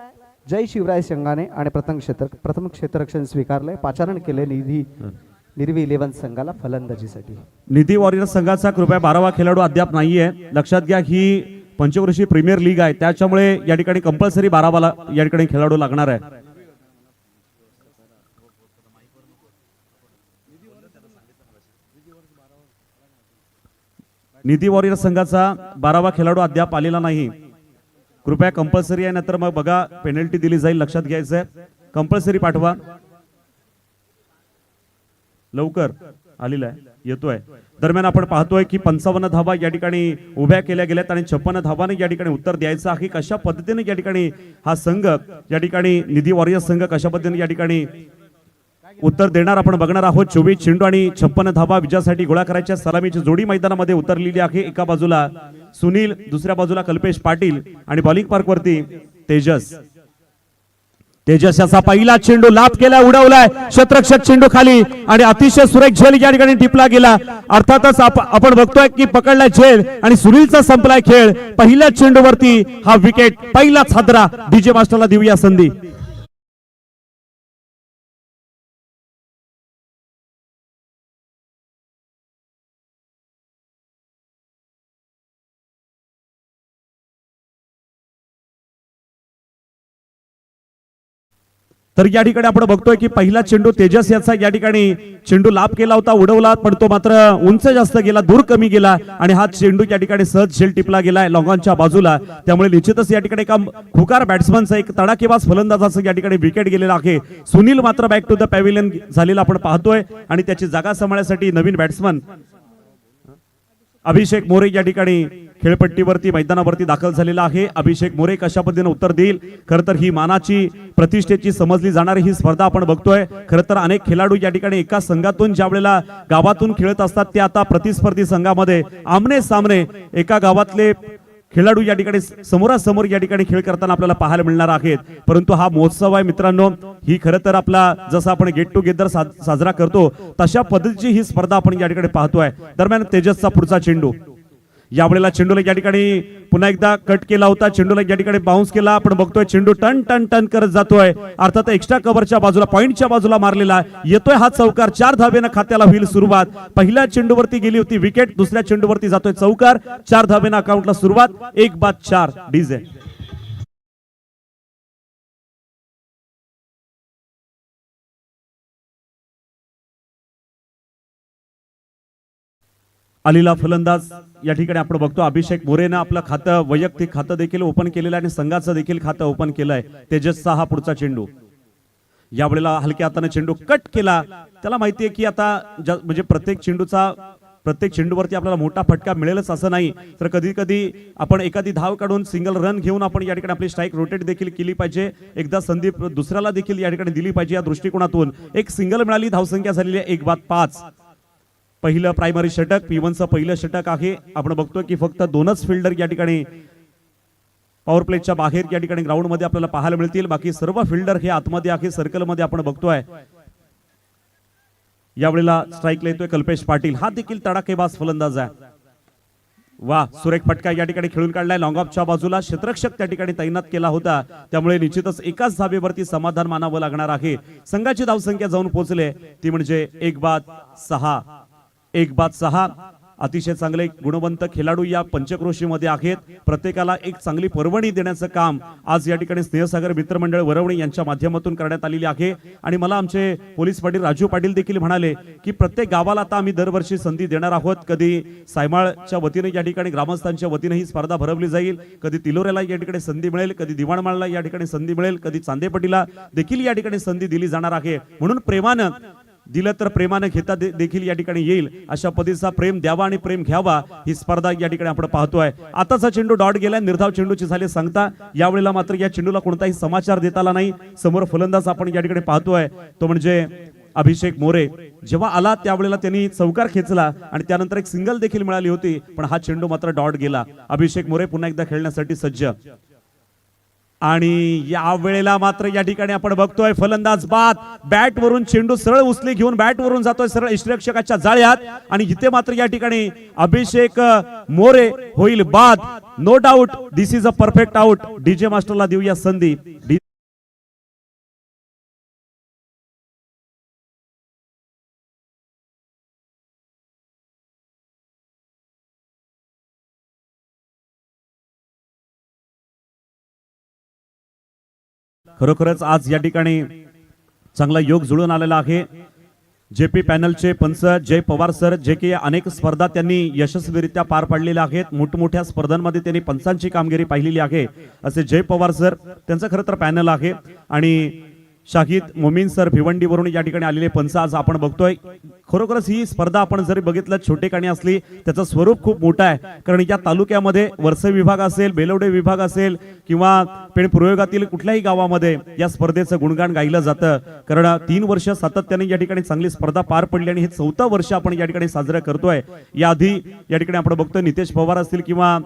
जय शिवराय संघाने आणि प्रथम क्षेत्ररक्षण स्वीकारले। पाचारण केले निर्वी 11 संघाला फलंदाजीसाठी। निधी वॉरियर्स संघाचा कृपया 12वा खेळाडू अद्याप नाहीये, लक्षात घ्या। ही पंचवर्षीय प्रीमियर लीग आहे, त्याच्यामुळे या ठिकाणी कंपल्सरी 12वाला या ठिकाणी खेळाडू लागणार आहे। निधी वॉरियर्स संघाचा 12वा खेळाडू अद्याप आलेला नाही। कृपया कंपल्सरी आहे, नंतर मग बघा पेनल्टी दिली जाईल, लक्षात घ्यायचं आहे. कंपल्सरी पाठवा लवकर. आलेला आहे, येतोय. दरम्यान आपण पाहतोय की 55 धावा या ठिकाणी उभ्या केल्या गेल्यात आणि 56 धावाने या ठिकाणी उत्तर द्यायचं आहे. कशा पद्धतीने या ठिकाणी हा संघ या ठिकाणी निधी वॉरियर्स संघ कशा पद्धतीने या ठिकाणी उत्तर देणार आपण बघणार आहोत. 24 चेंडू आणि 56 धावा विजयासाठी गोळा करायच्या सलामीची जोडी मैदानामध्ये उतरलेली आहे. एका बाजूला सुनील, दुसऱ्या बाजूला कल्पेश पाटील आणि बॉलिंग पार्क वरती तेजस. तेजस याचा पहिला चेंडू लाभ केला, उडवलाय क्षेत्ररक्षक चेंडू खाली आणि अतिशय सुरेख झेल या ठिकाणी टिपला गेला. अर्थातच आपण बघतोय की पकडलाय झेल आणि सुनीलचा संपलाय खेळ. पहिल्या चेंडूवरती हा विकेट, पहिलाच हादरा. डीजे मास्टरला देऊया संधी. तर या ठिकाणी आपण बघतोय की पहिला चेंडू तेजस याचा या ठिकाणी चेंडू लाभ केला होता, उडवला, पण तो मात्र उंच जास्त गेला, दूर कमी गेला आणि हा चेंडू या ठिकाणी सहज झेल टिपला गेलाय लॉंगॉनच्या बाजूला. त्यामुळे निश्चितच या ठिकाणी एका खुकार बॅट्समनचा, एक तडाखेबाज फलंदाजाचं या ठिकाणी विकेट गेलेला आहे. सुनील मात्र बॅक टू द पॅव्हिलियन झालेला आपण पाहतोय आणि त्याची जागा सांभाळण्यासाठी नवीन बॅट्समन अभिषेक मोरे या ठिकाणी खेळपट्टीवरती मैदानावरती दाखल झालेला आहे. अभिषेक मोरे कशा पद्धतीने उत्तर देईल? खरं तर ही मानाची, प्रतिष्ठेची समजली जाणारी ही स्पर्धा आपण बघतोय. खरं तर अनेक खेळाडू या ठिकाणी एका संघातून ज्या वेळेला गावातून खेळत असतात, ते आता प्रतिस्पर्धी संघामध्ये आमने सामने एका गावातले खेळाडू या ठिकाणी समोरासमोर या ठिकाणी खेळ करताना आपल्याला पाहायला मिळणार आहेत. परंतु हा महोत्सव आहे मित्रांनो, ही खरं तर आपला जसं आपण गेट टुगेदर साजरा करतो तशा पद्धतीची ही स्पर्धा आपण या ठिकाणी पाहतोय. दरम्यान तेजसचा पुढचा चेंडू, यावेळेला चेंडूला या ठिकाणी पुन्हा एकदा कट केला होता, चेंडूला या ठिकाणी बाउन्स केला. आपण बघतोय चेंडू टन टन टन करत जातोय. अर्थात एक्स्ट्रा कव्हरच्या बाजूला, पॉइंटच्या बाजूला मारलेला येतोय हा चौकार. 4 धावेनं खात्याला होईल सुरुवात. पहिल्या चेंडूवरती गेली होती विकेट, दुसऱ्या चेंडूवरती जातोय चौकार. 4 धावेनं अकाउंटला सुरुवात. 1-4 डीजे. आलेला फलंदाज या ठिकाणी आपण बघतो अभिषेक मोरेनं आपलं खातं, वैयक्तिक खातं देखील ओपन केलेलं आहे आणि संघाचं देखील खातं ओपन केलंय. तेजसचा हा पुढचा चेंडू, यावेळेला हलक्या हाताने चेंडू कट केला. त्याला माहितीये की आता म्हणजे प्रत्येक चेंडूवरती आपल्याला मोठा फटका मिळेलच असं नाही, तर कधी कधी आपण एखादी धाव काढून सिंगल रन घेऊन आपण या ठिकाणी आपली स्ट्राईक रोटेट देखील केली पाहिजे. एकदा संधी दुसऱ्याला देखील या ठिकाणी दिली पाहिजे. या दृष्टिकोनातून एक सिंगल मिळाली, धावसंख्या झालेली आहे 1-5. पहिलं प्रायमरी षटक, P1चं पहिलं षटक आहे. आपण बघतोय की फक्त 2च फिल्डर या ठिकाणी पॉवर प्लेच्या बाहेर या ठिकाणी ग्राउंड मध्ये आपल्याला पाहायला मिळतील. बाकी सर्व फिल्डर हे आतमध्ये आहे, सर्कल मध्ये आपण बघतोय. यावेळेला स्ट्राईकला येतोय कल्पेश पाटील, हा देखील तडाखेबाज फलंदाज आहे. वा, सुरेख फटका या ठिकाणी खेळून काढलाय. लॉंग ऑफच्या बाजूला क्षेत्ररक्षक त्या ठिकाणी तैनात केला होता, त्यामुळे निश्चितच एकाच धावेवरती समाधान मानावं लागणार आहे. संघाची धावसंख्या जाऊन पोहोचले ती म्हणजे 1-6. 1-6. अतिशय चांगले गुणवंत खेळाडू या पंचक्रोशीमध्ये आहेत. प्रत्येकाला एक चांगली पर्वणी देण्याचं काम आज या ठिकाणी स्नेहसागर मित्रमंडळ वरवणी यांच्या माध्यमातून करण्यात आलेली आहे. आणि मला आमचे पोलीस पाटील राजू पाटील देखील म्हणाले की प्रत्येक गावाला आता आम्ही दरवर्षी संधी देणार आहोत. कधी सायमाळच्या वतीने या ठिकाणी ग्रामस्थांच्या वतीने ही स्पर्धा भरवली जाईल, कधी तिलोऱ्याला या ठिकाणी संधी मिळेल, कधी दिवाणमाळला या ठिकाणी संधी मिळेल, कधी चांदेपटीला देखील या ठिकाणी संधी दिली जाणार आहे. म्हणून प्रेमानं दिलं तर प्रेमाने घेता देखील या ठिकाणी येईल, अशा पद्धतीचा प्रेम द्यावा आणि प्रेम घ्यावा ही स्पर्धा या ठिकाणी आपण पाहतोय. आताचा चेंडू डॉट गेलाय, निर्धाव चेंडूची झाली सांगता. यावेळेला मात्र या चेंडूला कोणताही समाचार देता आला नाही. समोर फलंदाज आपण या ठिकाणी पाहतोय तो म्हणजे अभिषेक मोरे. जेव्हा आला त्यावेळेला त्यांनी चौकार खेचला आणि त्यानंतर एक सिंगल देखील मिळाली होती, पण हा चेंडू मात्र डॉट गेला. अभिषेक मोरे पुन्हा एकदा खेळण्यासाठी सज्ज. आणि या वेळेला मात्र या ठिकाणी आपण बघतोय फलंदाज बाद, बॅट वरून चेंडू सरळ उचली घेऊन बॅट वरून जातोय सरळ इष्टरक्षकाच्या जाळ्यात. आणि इथे मात्र या ठिकाणी अभिषेक मोरे होईल बाद. No doubt this is a perfect out. DJ मास्टरला देऊया संधी. खरोखरच आज या ठिकाणी चांगला योग जुळून आलेला आहे. जेपी पॅनलचे पंच जय पवार सर, जे की अनेक स्पर्धा त्यांनी यशस्वीरित्या पार पाडलेल्या आहेत, मोठमोठ्या स्पर्धांमध्ये त्यांनी पंचांची कामगिरी पाहिलेली आहे असे जय पवार सर, त्यांचं खरं तर पॅनल आहे. आणि शाहिद मोमीन सर भिवंडीवरून या ठिकाणी आलेले पंच आज आपण बघतोय. खरोखरच ही स्पर्धा आपण जरी बघितलं छोटेखानी असली, त्याचं स्वरूप खूप मोठं आहे. कारण या तालुक्यामध्ये वरसे विभाग असेल, बेलवडे विभाग असेल किंवा पेण प्रयोगातील कुठल्याही गावामध्ये या स्पर्धेचं गुणगान गायलं जातं. कारण 3 वर्ष सातत्याने या ठिकाणी चांगली स्पर्धा पार पडली आणि हे 4थं वर्ष आपण या ठिकाणी साजरं करतोय. याआधी या ठिकाणी आपण बघतोय नितेश पवार असतील किंवा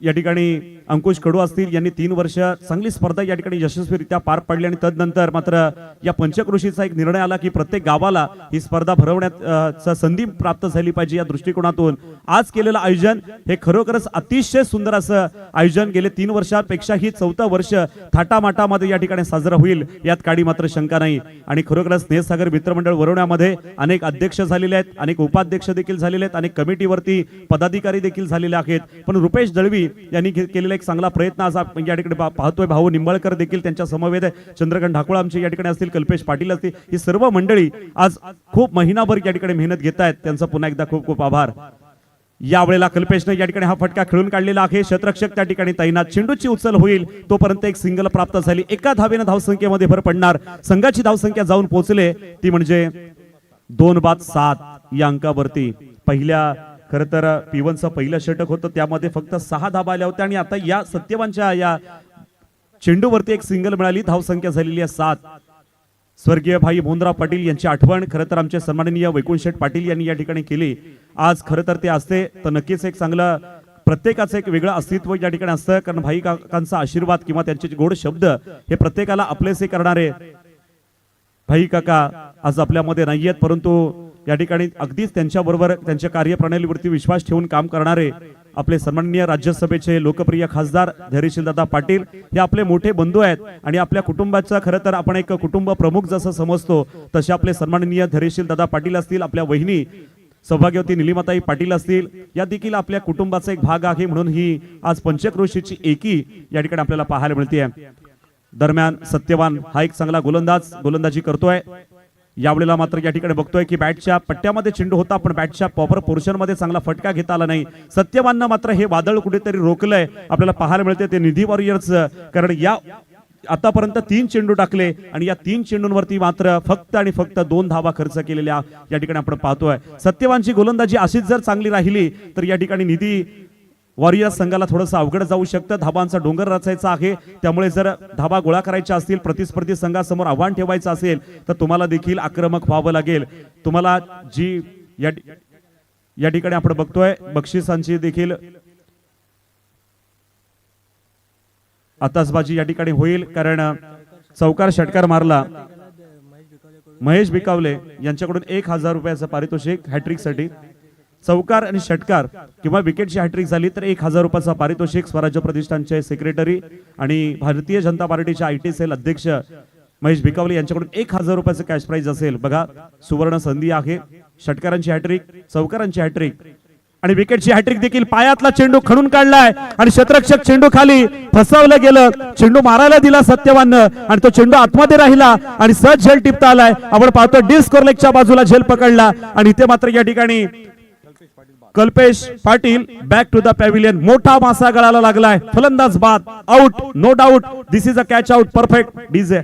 या ठिकाणी अंकुश कडू असतील, यांनी 3 वर्ष चांगली स्पर्धा या ठिकाणी यशस्वीरित्या पार पाडली. आणि तदनंतर मात्र या पंचक्रोशीचा एक निर्णय आला की प्रत्येक गावाला ही स्पर्धा भरवण्याचा संधी प्राप्त झाली पाहिजे. या दृष्टिकोनातून आज केलेलं आयोजन हे खरोखरच अतिशय सुंदर असं आयोजन. गेले 3 वर्षापेक्षा ही 4थं वर्ष थाटामाटामध्ये या ठिकाणी साजरं होईल यात काडी मात्र शंका नाही. आणि खरोखरच स्नेहसागर मित्रमंडळ वरवण्यामध्ये अनेक अध्यक्ष झालेले आहेत, अनेक उपाध्यक्ष देखील झालेले आहेत, अनेक कमिटीवरती पदाधिकारी देखील झालेले आहेत. पण रुपेश दळवी यांनी केलेला एक चांगला प्रयत्न आज आपण या ठिकाणी पाहतोय. भाऊ निंबाळकर देखील त्यांच्या समवेत आहे, चंद्रकांत ढाकुळ आमचे या ठिकाणी असतील, कल्पेश पाटील असतील, ही सर्व मंडळी आज खूप महिनाभर या ठिकाणी मेहनत घेत आहेत. त्यांचा पुन्हा एकदा खूप खूप आभार. यावेळेला कल्पेशने या ठिकाणी हा फटका खेळून काढलेला आहे. क्षेत्ररक्षक त्या ठिकाणी तैनात, चेंडूची उचल होईल तोपर्यंत एक सिंगल प्राप्त झाली. एका धावेने धावसंख्येमध्ये भर पडणार. संघाची धावसंख्या जाऊन पोहोचले ती म्हणजे 2-7 या अंकावरती. पहिल्या खरं तर P1चं पहिलं षटक होतं, त्यामध्ये फक्त 6 धावा आल्या होत्या आणि आता या सत्यवानच्या या चेंडूवरती एक सिंगल मिळाली. धावसंख्या झालेली आहे 7. स्वर्गीय भाई भोंदराव पाटील यांची आठवण खरं तर आमचे सन्माननीय वैकुंठ पाटील यांनी या ठिकाणी केली. आज खरं तर ते असते तर नक्कीच एक चांगलं प्रत्येकाचं एक वेगळं अस्तित्व या ठिकाणी असतं. कारण भाई काकांचा आशीर्वाद किंवा त्यांचे गोड शब्द हे प्रत्येकाला आपलेसे करणारे भाई काका आज आपल्यामध्ये नाही आहेत, परंतु या ठिकाणी अगदीच त्यांच्याबरोबर त्यांच्या कार्यप्रणालीवरती विश्वास ठेवून काम करणारे आपले सन्माननीय राज्यसभेचे लोकप्रिय खासदार धैर्यशीलदादा पाटील हे आपले मोठे बंधू आहेत. आणि आपल्या कुटुंबाचा खरं तर आपण एक कुटुंब प्रमुख जसं समजतो तसे आपले सन्माननीय धैर्यशीलदादा पाटील असतील, आपल्या वहिनी सौभाग्यवती निलिमाताई पाटील असतील, या देखील आपल्या कुटुंबाचा एक भाग आहे. म्हणून ही आज पंचक्रोशीची एकी या ठिकाणी आपल्याला पाहायला मिळते. दरम्यान सत्यवान हा एक चांगला गोलंदाजी करतोय. यावेळेला मात्र या ठिकाणी बघतोय की बॅटच्या पट्ट्यामध्ये चेंडू होता, पण बॅटच्या प्रॉपर पोर्शन मध्ये चांगला फटका घेता आला नाही. सत्यवाननं मात्र हे वादळ कुठेतरी रोखलंय आपल्याला पाहायला मिळते ते निधी वॉरियर्स. कारण या आतापर्यंत 3 चेंडू टाकले आणि या 3 चेंडूंवरती मात्र फक्त आणि फक्त 2 धावा खर्च केलेल्या या ठिकाणी आपण पाहतोय. सत्यवानची गोलंदाजी अशीच जर चांगली राहिली तर या ठिकाणी निधी वॉरियर्स संघाला थोडंसं अवघड जाऊ शकतं. धाबांचा डोंगर रचायचा आहे, त्यामुळे जर धाबा गोळा करायच्या असतील, प्रतिस्पर्धी संघासमोर आव्हान ठेवायचं असेल तर तुम्हाला देखील आक्रमक व्हावं लागेल. तुम्हाला जी या ठिकाणी आपण बघतोय बक्षिसांची देखील आताचबाजी या ठिकाणी होईल. कारण चौकार षटकार मारला महेश बिकावले यांच्याकडून 1000 रुपयाचं पारितोषिक हॅट्रिक साठी. चौकार आणि षटकार किंवा विकेटची हॅट्रिक झाली तर 1000 रुपयाचा पारितोषिक स्वराज्य प्रतिष्ठानचे सेक्रेटरी आणि भारतीय जनता पार्टीच्या IT सेल अध्यक्ष महेश भिकावले यांच्याकडून 1000 रुपयाचं कॅश प्राइज असेल. बघा सुवर्ण संधी आहे. षटकारांची हॅट्रिक, चौकारांची हॅट्रिक आणि विकेटची हॅट्रिक देखील. पायातला चेंडू खणून काढलाय आणि क्षेत्ररक्षक चेंडू खाली फसवलं गेलं. चेंडू मारायला दिला सत्यवाननं आणि तो चेंडू आतमध्ये राहिला आणि सहज झेल टिपता आलाय. आपण पाहतो डी स्कोर लेगच्या बाजूला झेल पकडला आणि इथे मात्र या ठिकाणी Kalpesh Patil back to the pavilion. मोठा मासा गळाला लागलाय. फलंदाज बाद, out, no doubt. This is a catch out. Perfect DJ.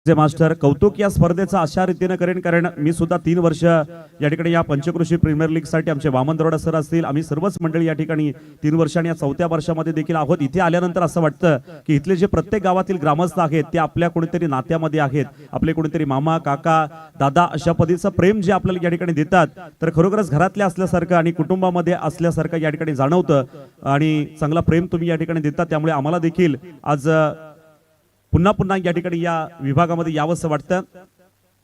Master कौतुक या स्पर्धेचा अशा रीतीने करेन, कारण मी सुद्धा 3 वर्ष या ठिकाणी या पंचक्रोशी प्रीमियर लीग साठी आमचे वामन दरोडा सर असतील, आम्ही सर्वच मंडळी या ठिकाणी 3 वर्षांनी या 4थ्या वर्षामध्ये देखील आहोत. इथे आल्यानंतर असं वाटतं की इथले जे प्रत्येक गावातील ग्रामस्थ आहेत ते आपल्या कोणीतरी नात्यामध्ये आहेत. आपले कोणीतरी मामा, काका, दादा अशा पद्धतीचं प्रेम जे आपल्याला या ठिकाणी देतात तर खरोखरच घरातले असल्यासारखं आणि कुटुंबामध्ये असल्यासारखं या ठिकाणी जाणवतं. आणि चांगला प्रेम तुम्ही या ठिकाणी देतात, त्यामुळे आम्हाला देखील आज पुन्हा पुन्हा या ठिकाणी या विभागामध्ये यावंसं वाटतं.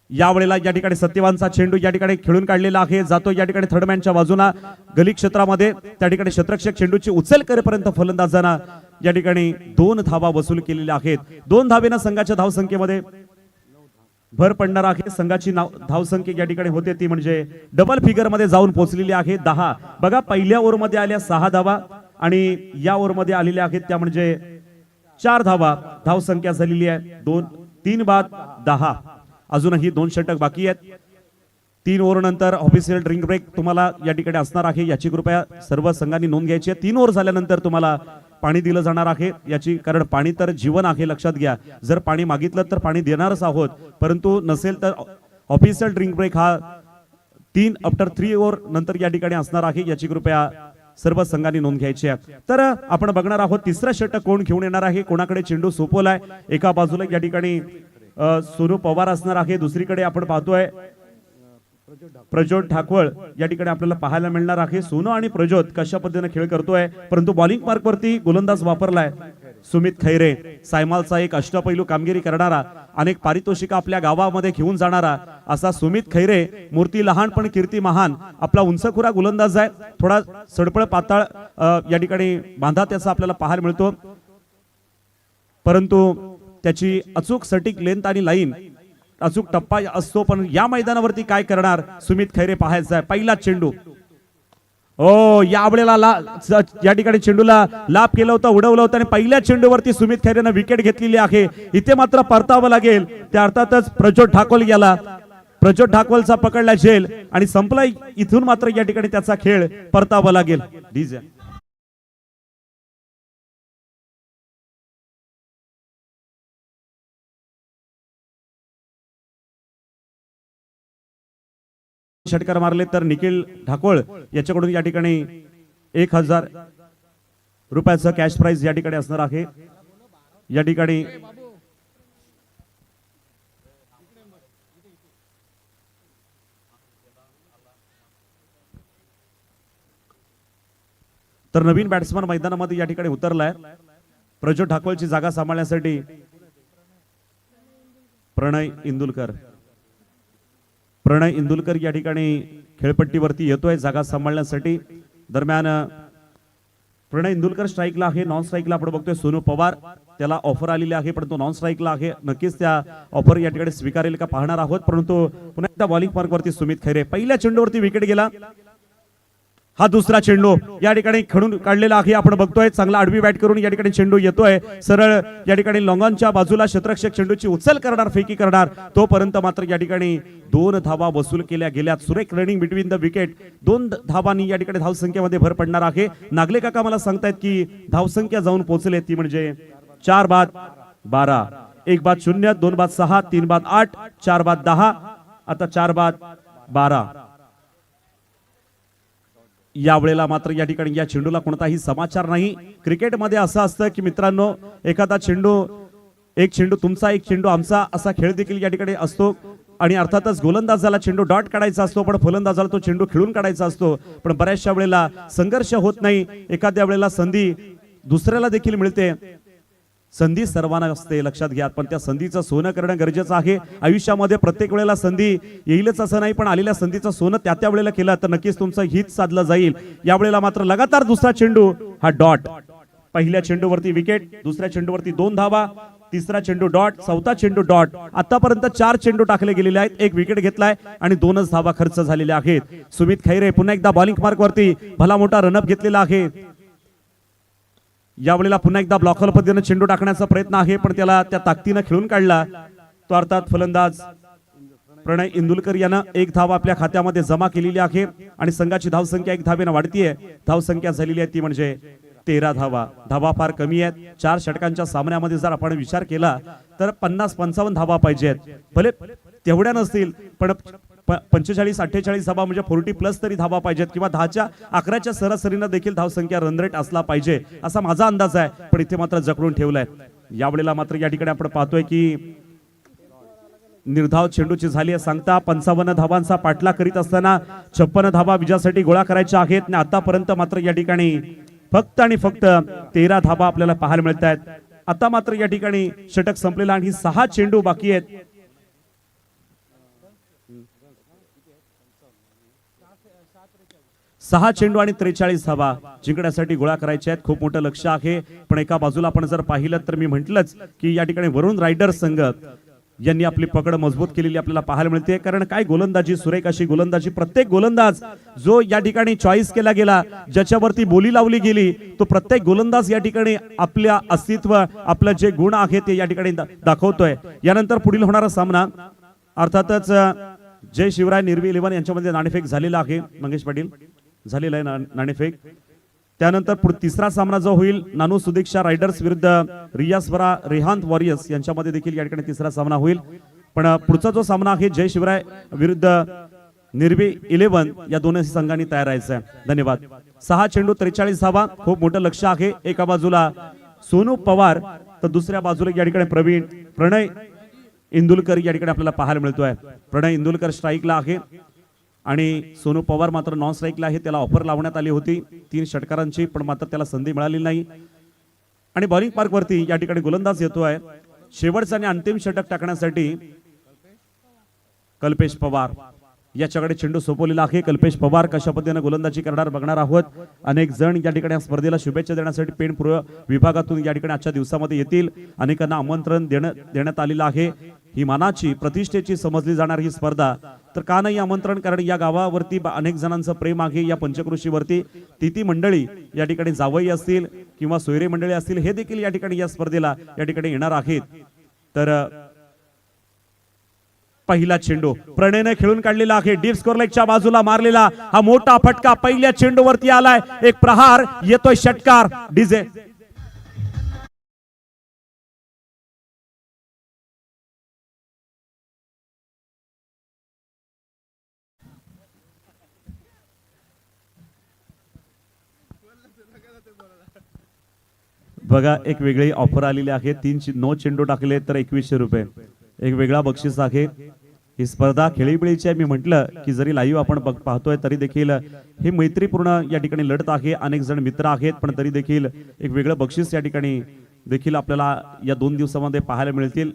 यावेळेला या ठिकाणी सत्यवानचा चेंडू या ठिकाणी खेळून काढलेला आहे. जातो या ठिकाणी थर्डमॅनच्या बाजूला गली क्षेत्रामध्ये. त्या ठिकाणी क्षेत्ररक्षक चेंडूची उचल करेपर्यंत फलंदाजांना या ठिकाणी 2 धावा वसूल केलेल्या आहेत. 2 धावेनं संघाच्या धावसंख्येमध्ये भर पडणार आहे. संघाची धावसंख्या या ठिकाणी होते ती म्हणजे डबल फिगर मध्ये जाऊन पोहोचलेली आहे 10. बघा पहिल्या ओव्हर मध्ये आल्या 6 धावा आणि या ओव्हर मध्ये आलेल्या आहेत त्या म्हणजे 4 धावा. धावसंख्या झालेली आहे 3 बाद 10. अजूनही 2 षटक बाकी आहेत. 3 ओव्हर नंतर ऑफिशियल ड्रिंक ब्रेक तुम्हाला या ठिकाणी असणार आहे, याची कृपया सर्व संघांनी नोंद घ्यायची आहे. 3 ओव्हर झाल्यानंतर तुम्हाला पाणी दिलं जाणार आहे याची, कारण पाणी तर जीवन आहे, लक्षात घ्या. जर पाणी मागितलं तर पाणी देणारच आहोत, परंतु नसेल तर ऑफिशियल ड्रिंक ब्रेक हा 3 आफ्टर 3 ओव्हर नंतर या ठिकाणी असणार आहे, याची कृपया सर्व संघांनी नोंद घ्यायची आहे. तर आपण बघणार आहोत तिसरा षटक कोण घेऊन येणार आहे, कोणाकडे चेंडू सोपवलाय. एका बाजूला या ठिकाणी सोनू पवार असणार आहे, दुसरीकडे आपण पाहतोय प्रज्योत ठाकवळ या ठिकाणी आपल्याला पाहायला मिळणार आहे. सोनू आणि प्रज्योत कशा पद्धतीने खेळ करतोय, परंतु बॉलिंग मार्क वरती गोलंदाज वापरलाय सुमित खैरे. सायमालचा एक अष्टपैलू कामगिरी करणारा, अनेक पारितोषिक आपल्या गावामध्ये घेऊन जाणारा असा सुमित खैरे. मूर्ती लहान पण कीर्ती महान. आपला उंचखुरा गोलंदाज आहे, थोडा सडपळ पाताळ या ठिकाणी बांधा त्याचा आपल्याला पाहायला मिळतो, परंतु त्याची अचूक सटीक लेंथ आणि लाईन अचूक टप्पा असतो. पण या मैदानावरती काय करणार सुमित खैरे पाहायचा आहे. पहिला चेंडू या वेळेला या ठिकाणी चेंडूला लाभ केलं होतं, उडवलं होतं आणि पहिल्या चेंडूवरती सुमित खैरेनं विकेट घेतलेली आहे. इथे मात्र परतावं लागेल, त्या अर्थातच प्रज्योत ठाकवल याला. प्रज्योत ठाकवलचा पकडला झेल आणि संपला. इथून मात्र या ठिकाणी त्याचा खेळ परतावा लागेल. डीजे षटकार मारले तर निखिल ठाकोळ याच्याकडून या ठिकाणी 1000 रुपयाचं कॅश प्राइज या ठिकाणी असणार आहे. या ठिकाणी तर नवीन बॅट्समन मैदानामध्ये या ठिकाणी उतरलाय. प्रज्योत ठाकवलची जागा सांभाळण्यासाठी प्रणय इंदुलकर या ठिकाणी खेळपट्टीवरती येतोय जागा सांभाळण्यासाठी. दरम्यान प्रणय इंदुलकर स्ट्राईकला आहे, नॉन स्ट्राईकला आपण बघतोय सोनू पवार. त्याला ऑफर आलेली आहे, पण तो नॉन स्ट्राईकला आहे. नक्कीच त्या ऑफर या ठिकाणी स्वीकारेल का पाहणार आहोत, परंतु पुन्हा एकदा बॉलिंग मार्कवरती सुमित खैरे. पहिल्या चेंडूवरती विकेट गेला. हा दुसरा चेंडू या ठिकाणी खेळून काढलेला आहे, आपण बघतोय. चांगला आडवी बॅट करून या ठिकाणी चेंडू येतोय सरळ या ठिकाणी लॉंगॉनच्या बाजूला. क्षेत्ररक्षक चेंडूची उचल करणार, फेकी करणार, तोपर्यंत मात्र या ठिकाणी 2 धावा वसूल केल्या गेल्यात. सुरेख रनिंग बिटवीन द विकेट. 2 धावांनी या ठिकाणी धावसंख्येमध्ये भर पडणार आहे. नागले काका मला सांगतायत की धावसंख्या जाऊन पोहोचले ती म्हणजे 4 बाद 12, 1 बाद 0, 2 बाद 6, 3 बाद 8, 4 बाद 10, आता 4 बाद 12. या वेळेला मात्र या ठिकाणी या चेंडूला कोणताही समाचार नाही. क्रिकेटमध्ये असं असतं की मित्रांनो, एखादा चेंडू, एक चेंडू तुमचा एक चेंडू आमचा असा खेळ देखील या ठिकाणी असतो. आणि अर्थातच गोलंदाजाला चेंडू डॉट काढायचा असतो, पण फलंदाजाला तो चेंडू खेळून काढायचा असतो. पण बऱ्याचशा वेळेला संघर्ष होत नाही. एखाद्या वेळेला संधी दुसऱ्याला देखील मिळते. संधी सर्वांना असते, लक्षात घ्या, पण त्या संधीचं सोनं करणं गरजेचं आहे. आयुष्यामध्ये प्रत्येक वेळेला संधी येईलच असं नाही, पण आलेल्या संधीचं सोनं त्या वेळेला केलं तर नक्कीच तुमचं हित साधलं जाईल. या वेळेला मात्र लगातार दुसरा चेंडू हा डॉट. पहिल्या चेंडूवरती विकेट, दुसऱ्या चेंडूवरती 2 धावा, तिसरा चेंडू डॉट, चौथा चेंडू डॉट. आतापर्यंत 4 चेंडू टाकले गेलेले आहेत, 1 विकेट घेतलाय आणि 2च धावा खर्च झालेल्या आहेत. सुमित खैरे पुन्हा एकदा बॉलिंग मार्कवरती भला मोठा रनअप घेतलेला आहे. यावेळेला पुन्हा एकदा ब्लॉकर पद्धतीने चेंडू टाकण्याचा प्रयत्न आहे, पण त्याला त्या ताकदीने खेळून काढला. तो अर्थात फलंदाज प्रणय इंदुलकर यानं 1 धाव आपल्या खात्यामध्ये जमा केलेली आहे आणि संघाची धावसंख्या 1 धावेने वाढतीये. धावसंख्या झालेली आहे ती म्हणजे 13 धावा. धावा फार कमी आहेत. 4 षटकांच्या सामन्यामध्ये जर आपण विचार केला तर 50-55 धावा पाहिजेत. भले तेवढ्या नसतील, पण 45-48 धावा म्हणजे 40+ तरी धावा पाहिजेत, किंवा 10च्या 11च्या सरासरीनं देखील धावसंख्या रनरेट असला पाहिजे असा माझा अंदाज आहे. पण इथे मात्र जकळून ठेवलाय. यावेळेला मात्र या ठिकाणी आपण पाहतोय की निर्धाव चेंडूची झाली आहे सांगता. 55 धावांचा पाठला करीत असताना 56 धावा विजयासाठी गोळा करायच्या आहेत. आणि आतापर्यंत मात्र या ठिकाणी फक्त आणि फक्त 13 धावा आपल्याला पाहायला मिळत आहेत. आता मात्र या ठिकाणी षटक संपलेला आणि 6 चेंडू बाकी आहेत. 6 चेंडू आणि 43 धावा जिंकण्यासाठी गोळा करायचे आहेत. खूप मोठं लक्ष आहे. पण एका बाजूला आपण जर पाहिलं तर मी म्हटलंच की या ठिकाणी वरुण रायडर्स संघ यांनी आपली पकड मजबूत केलेली आपल्याला पाहायला मिळते. कारण काय गोलंदाजी, सुरेख अशी गोलंदाजी, प्रत्येक गोलंदाज जो या ठिकाणी चॉईस केला गेला, ज्याच्यावरती बोली लावली गेली, तो प्रत्येक गोलंदाज या ठिकाणी आपल्या अस्तित्व, आपलं जे गुण आहे ते या ठिकाणी दाखवतोय. यानंतर पुढील होणारा सामना अर्थातच जय शिवराय निर्वी 11 यांच्यामध्ये नाणेफेक झालेला आहे. मंगेश पाटील झालेला आहे नाणेफेक. त्यानंतर तिसरा सामना जो होईल नानू सुदीक्षा रायडर्स विरुद्ध रियासवरा रेहांत वॉरियर्स यांच्यामध्ये देखील या ठिकाणी तिसरा सामना होईल. पण पुढचा जो सामना आहे जय शिवराय विरुद्ध निर्वी 11 या दोन्ही संघांनी तयार राहायचं आहे. धन्यवाद. 6 चेंडू 43 धावा, खूप मोठं लक्ष आहे. एका बाजूला सोनू पवार तर दुसऱ्या बाजूला या ठिकाणी प्रणय इंदुलकर या ठिकाणी आपल्याला पाहायला मिळतोय. प्रणय इंदुलकर स्ट्राईकला आहे आणि सोनू पवार मात्र नॉन स्ट्राईकला आहे. त्याला ऑफर लावण्यात आली होती 3 षटकारांची, पण मात्र त्याला संधी मिळाली नाही. आणि बॉलिंग पार्क वरती या ठिकाणी गोलंदाज येतोय शेवटचा आणि अंतिम षटक टाकण्यासाठी कल्पेश पवार याच्याकडे चेंडू सोपवलेला आहे. कल्पेश पवार कशा पद्धतीने गोलंदाजी करणार बघणार आहोत. अनेक जण या ठिकाणी स्पर्धेला शुभेच्छा देण्यासाठी पेण पूर्व विभागातून या ठिकाणी आजच्या दिवसामध्ये येतील. अनेकांना आमंत्रण देण्यात आलेलं आहे. ही मानाची प्रतिष्ठेची समजली जाणारी ही स्पर्धा, तर का नाही आमंत्रण, कारण या गावावरती अनेक जणांचं प्रेम आहे. या पंचकृषीवरती तिथी मंडळी या ठिकाणी जावई असतील किंवा सोयरे मंडळी असतील, हे देखील या ठिकाणी या स्पर्धेला या ठिकाणी येणार आहेत. तर पहिला चेंडू प्रणयने खेळून काढलेला आहे. डीप स्कोर लेगच्या बाजूला मारलेला हा मोठा फटका पहिल्या चेंडूवरती आलाय. एक प्रहार येतोय, षटकार डीजे. बघा, एक वेगळी ऑफर आलेली आहे. 9 चेंडू टाकले तर 2100 रुपये एक वेगळा बक्षीस आहे. ही स्पर्धा खेळीबिळीची आहे. मी म्हटलं की जरी लाईव्ह आपण पाहतोय तरी देखील हे मैत्रीपूर्ण या ठिकाणी लढत आहे. अनेक जण मित्र आहेत, पण तरी देखील एक वेगळं बक्षीस या ठिकाणी देखील आपल्याला या 2 दिवसामध्ये पाहायला मिळतील.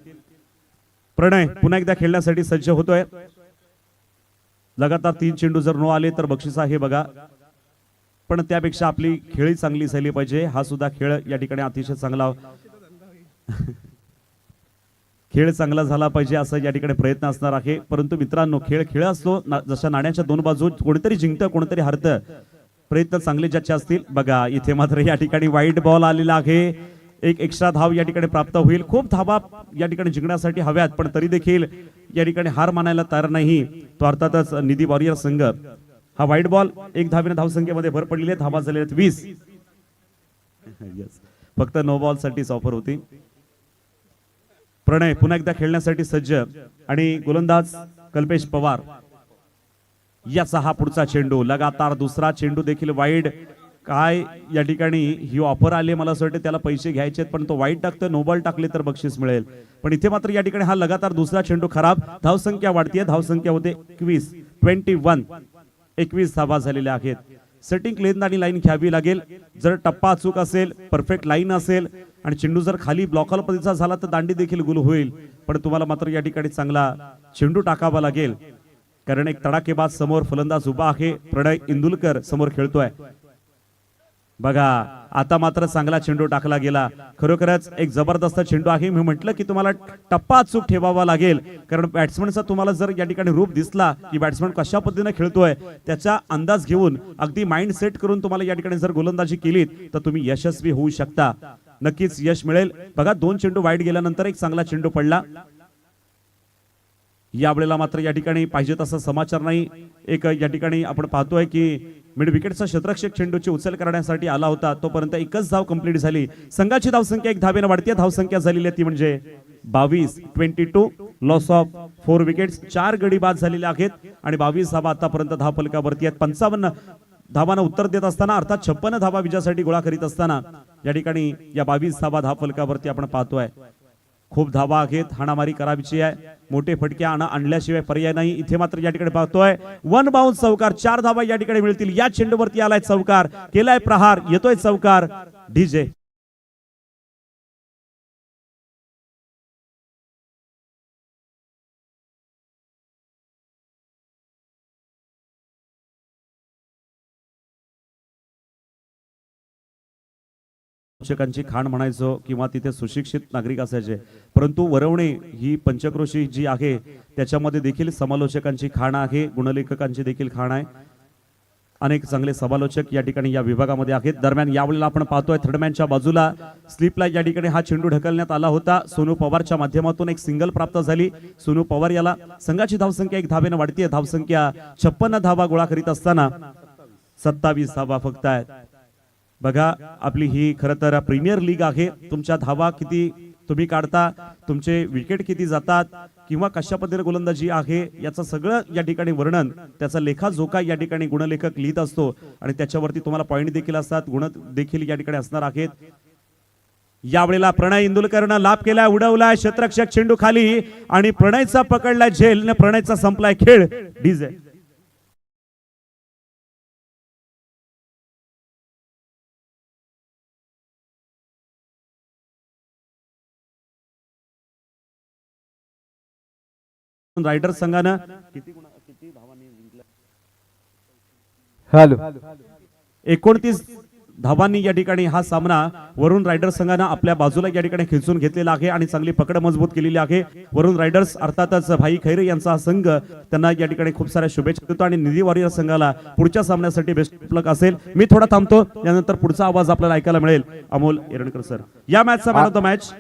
प्रणय पुन्हा एकदा खेळण्यासाठी सज्ज होतोय. लगातार 3 चेंडू जर नो आले तर बक्षीस आहे बघा. पण त्यापेक्षा आपली खेळी चांगली झाली पाहिजे. हा सुद्धा खेळ या ठिकाणी अतिशय चांगला खेळ चांगला झाला पाहिजे असं या ठिकाणी प्रयत्न असणार आहे. परंतु मित्रांनो, खेळ असतो, जशा नाण्याच्या 2 बाजू, कोणीतरी जिंकतं कोणीतरी हरतं. प्रयत्न चांगले ज्याचे असतील. बघा, इथे मात्र या ठिकाणी वाईट बॉल आलेला आहे. एक एक्स्ट्रा धाव या ठिकाणी प्राप्त होईल. खूप धावा या ठिकाणी जिंकण्यासाठी हव्यात, पण तरी देखील या ठिकाणी हार मानायला तयार नाही तो अर्थातच निधी वॉरियर संघ. हा वाईट बॉल, 1 धावेने धावसंख्येमध्ये भर पडलेली आहे. धावा झालेल्या 20. फक्त नो बॉल साठीच ऑफर होती. प्रणय पुन्हा एकदा खेळण्यासाठी सज्ज आणि गोलंदाज कल्पेश पवार. याचा हा पुढचा चेंडू, लगातार दुसरा चेंडू देखील वाईड. काय या ठिकाणी ही ऑफर आली, मला असं वाटतं त्याला पैसे घ्यायचे, पण तो वाईट टाकतोय. नो बॉल टाकले तर बक्षीस मिळेल, पण इथे मात्र या ठिकाणी हा लगातार दुसरा चेंडू खराब. धावसंख्या वाढतीये. धावसंख्या होते 21 धावा झालेल्या आहेत. सेटिंग लेंथ आणि लाईन घ्यावी लागेल. जर टप्पा अचूक असेल, परफेक्ट लाईन असेल आणि चेंडू जर खाली ब्लॉकल पद्धतीचा झाला तर दांडी देखील गुल होईल. पण तुम्हाला मात्र या ठिकाणी चांगला चेंडू टाकावा लागेल, कारण एक तडाकेबाज समोर फलंदाज उभा आहे. प्रणय इंदुलकर समोर खेळतोय. बघा, आता मात्र चांगला चेंडू टाकला गेला. खरोखरच एक जबरदस्त चेंडू आहे. मी म्हटलं की तुम्हाला टप्पा अचूक ठेवावा लागेल, कारण बॅट्समनचा तुम्हाला जर या ठिकाणी रूप दिसला की बॅट्समन कशा पद्धतीने खेळतोय त्याचा अंदाज घेऊन अगदी माइंड सेट करून तुम्हाला या ठिकाणी जर गोलंदाजी केलीत तर तुम्ही यशस्वी होऊ शकता. नक्कीच यश मिळेल. बघा, 2 चेंडू वाईड गेल्यानंतर एक चांगला चेंडू पडला. यावेळेला मात्र या ठिकाणी पाहिजे तसा समाचार नाही. एक या ठिकाणी आपण पाहतोय की मिड विकेटचा क्षेत्ररक्षक चेंडूची उचल करण्यासाठी आला होता, तोपर्यंत 1च धाव कंप्लीट झाली. संघाची धावसंख्या 1 धावेने वाढते. धावसंख्या झालेली आहे ती म्हणजे 22. Loss of 4 wickets. 4 गडी बाद झालेले आहेत आणि 22 धावा आतापर्यंत धाव फलकावरती आहेत. 55 धावांना उत्तर देत असताना, अर्थात 56 धावा विजयासाठी गोळा करीत असताना या ठिकाणी या 22 धावा धाव फलकावरती आपण पाहतोय. खूप धावा आहेत. हाणामारी करावीची आहे. मोठे फटके आणल्याशिवाय पर्याय नाही. इथे मात्र या ठिकाणी पाहतोय 1 बाउन्स चौकार. 4 धावा या ठिकाणी मिळतील. या चेंडूवरती आलाय चौकार, केलाय प्रहार, येतोय चौकार. डीजे शिक्षकांची खाण म्हणायचो किंवा तिथे सुशिक्षित नागरिक असायचे, परंतु वरवणे ही पंचक्रोशी जी आहे त्याच्यामध्ये देखील समालोचकांची खाण आहे, गुणलेखकांची देखील खाण आहे. अनेक चांगले समालोचक या ठिकाणी या विभागामध्ये आहेत. दरम्यान यावेळेला आपण पाहतोय थर्डमॅनच्या बाजूला स्लिपला या ठिकाणी हा चेंडू ढकलण्यात आला होता. सोनू पवारच्या माध्यमातून एक सिंगल प्राप्त झाली. सोनू पवार याला संघाची धावसंख्या 1 धावेने वाढतीये. धावसंख्या 56 धावा गोळा करीत असताना 27 धावा फक्त आहेत. बघा, आपली ही खरं तर प्रीमियर लीग आहे. तुमच्या धावा किती तुम्ही काढता, तुमचे विकेट किती जातात किंवा कशा पद्धतीने गोलंदाजी आहे याचं सगळं या ठिकाणी वर्णन, त्याचा लेखाजोखा या ठिकाणी गुणलेखक लिहित असतो आणि त्याच्यावरती तुम्हाला पॉईंट देखील असतात, गुण देखील या ठिकाणी असणार आहेत. यावेळेला प्रणय इंदुलकरनं लाभ केलाय, उडवलाय क्षेत्ररक्षक चेंडू खाली आणि प्रणयचा पकडलाय झेल ने प्रणयचा संपलाय खेळ. डीजे रायडर संघानं किती धावांनी जिंकलं? हॅलो 29 धावांनी या ठिकाणी हा सामना वरुण रायडर्स संघानं आपल्या बाजूला या ठिकाणी खेचून घेतलेला आहे आणि चांगली पकड मजबूत केलेली आहे. वरुण रायडर्स अर्थातच भाई खैरे यांचा हा संघ त्यांना या ठिकाणी खूप साऱ्या शुभेच्छा देतो आणि निधी वॉरियर संघाला पुढच्या सामन्यासाठी बेस्ट लक असेल. मी थोडा थांबतो, यानंतर पुढचा आवाज आपल्याला ऐकायला मिळेल. अमोल एरणकर सर, या मॅचचा मॅन ऑफ द मॅच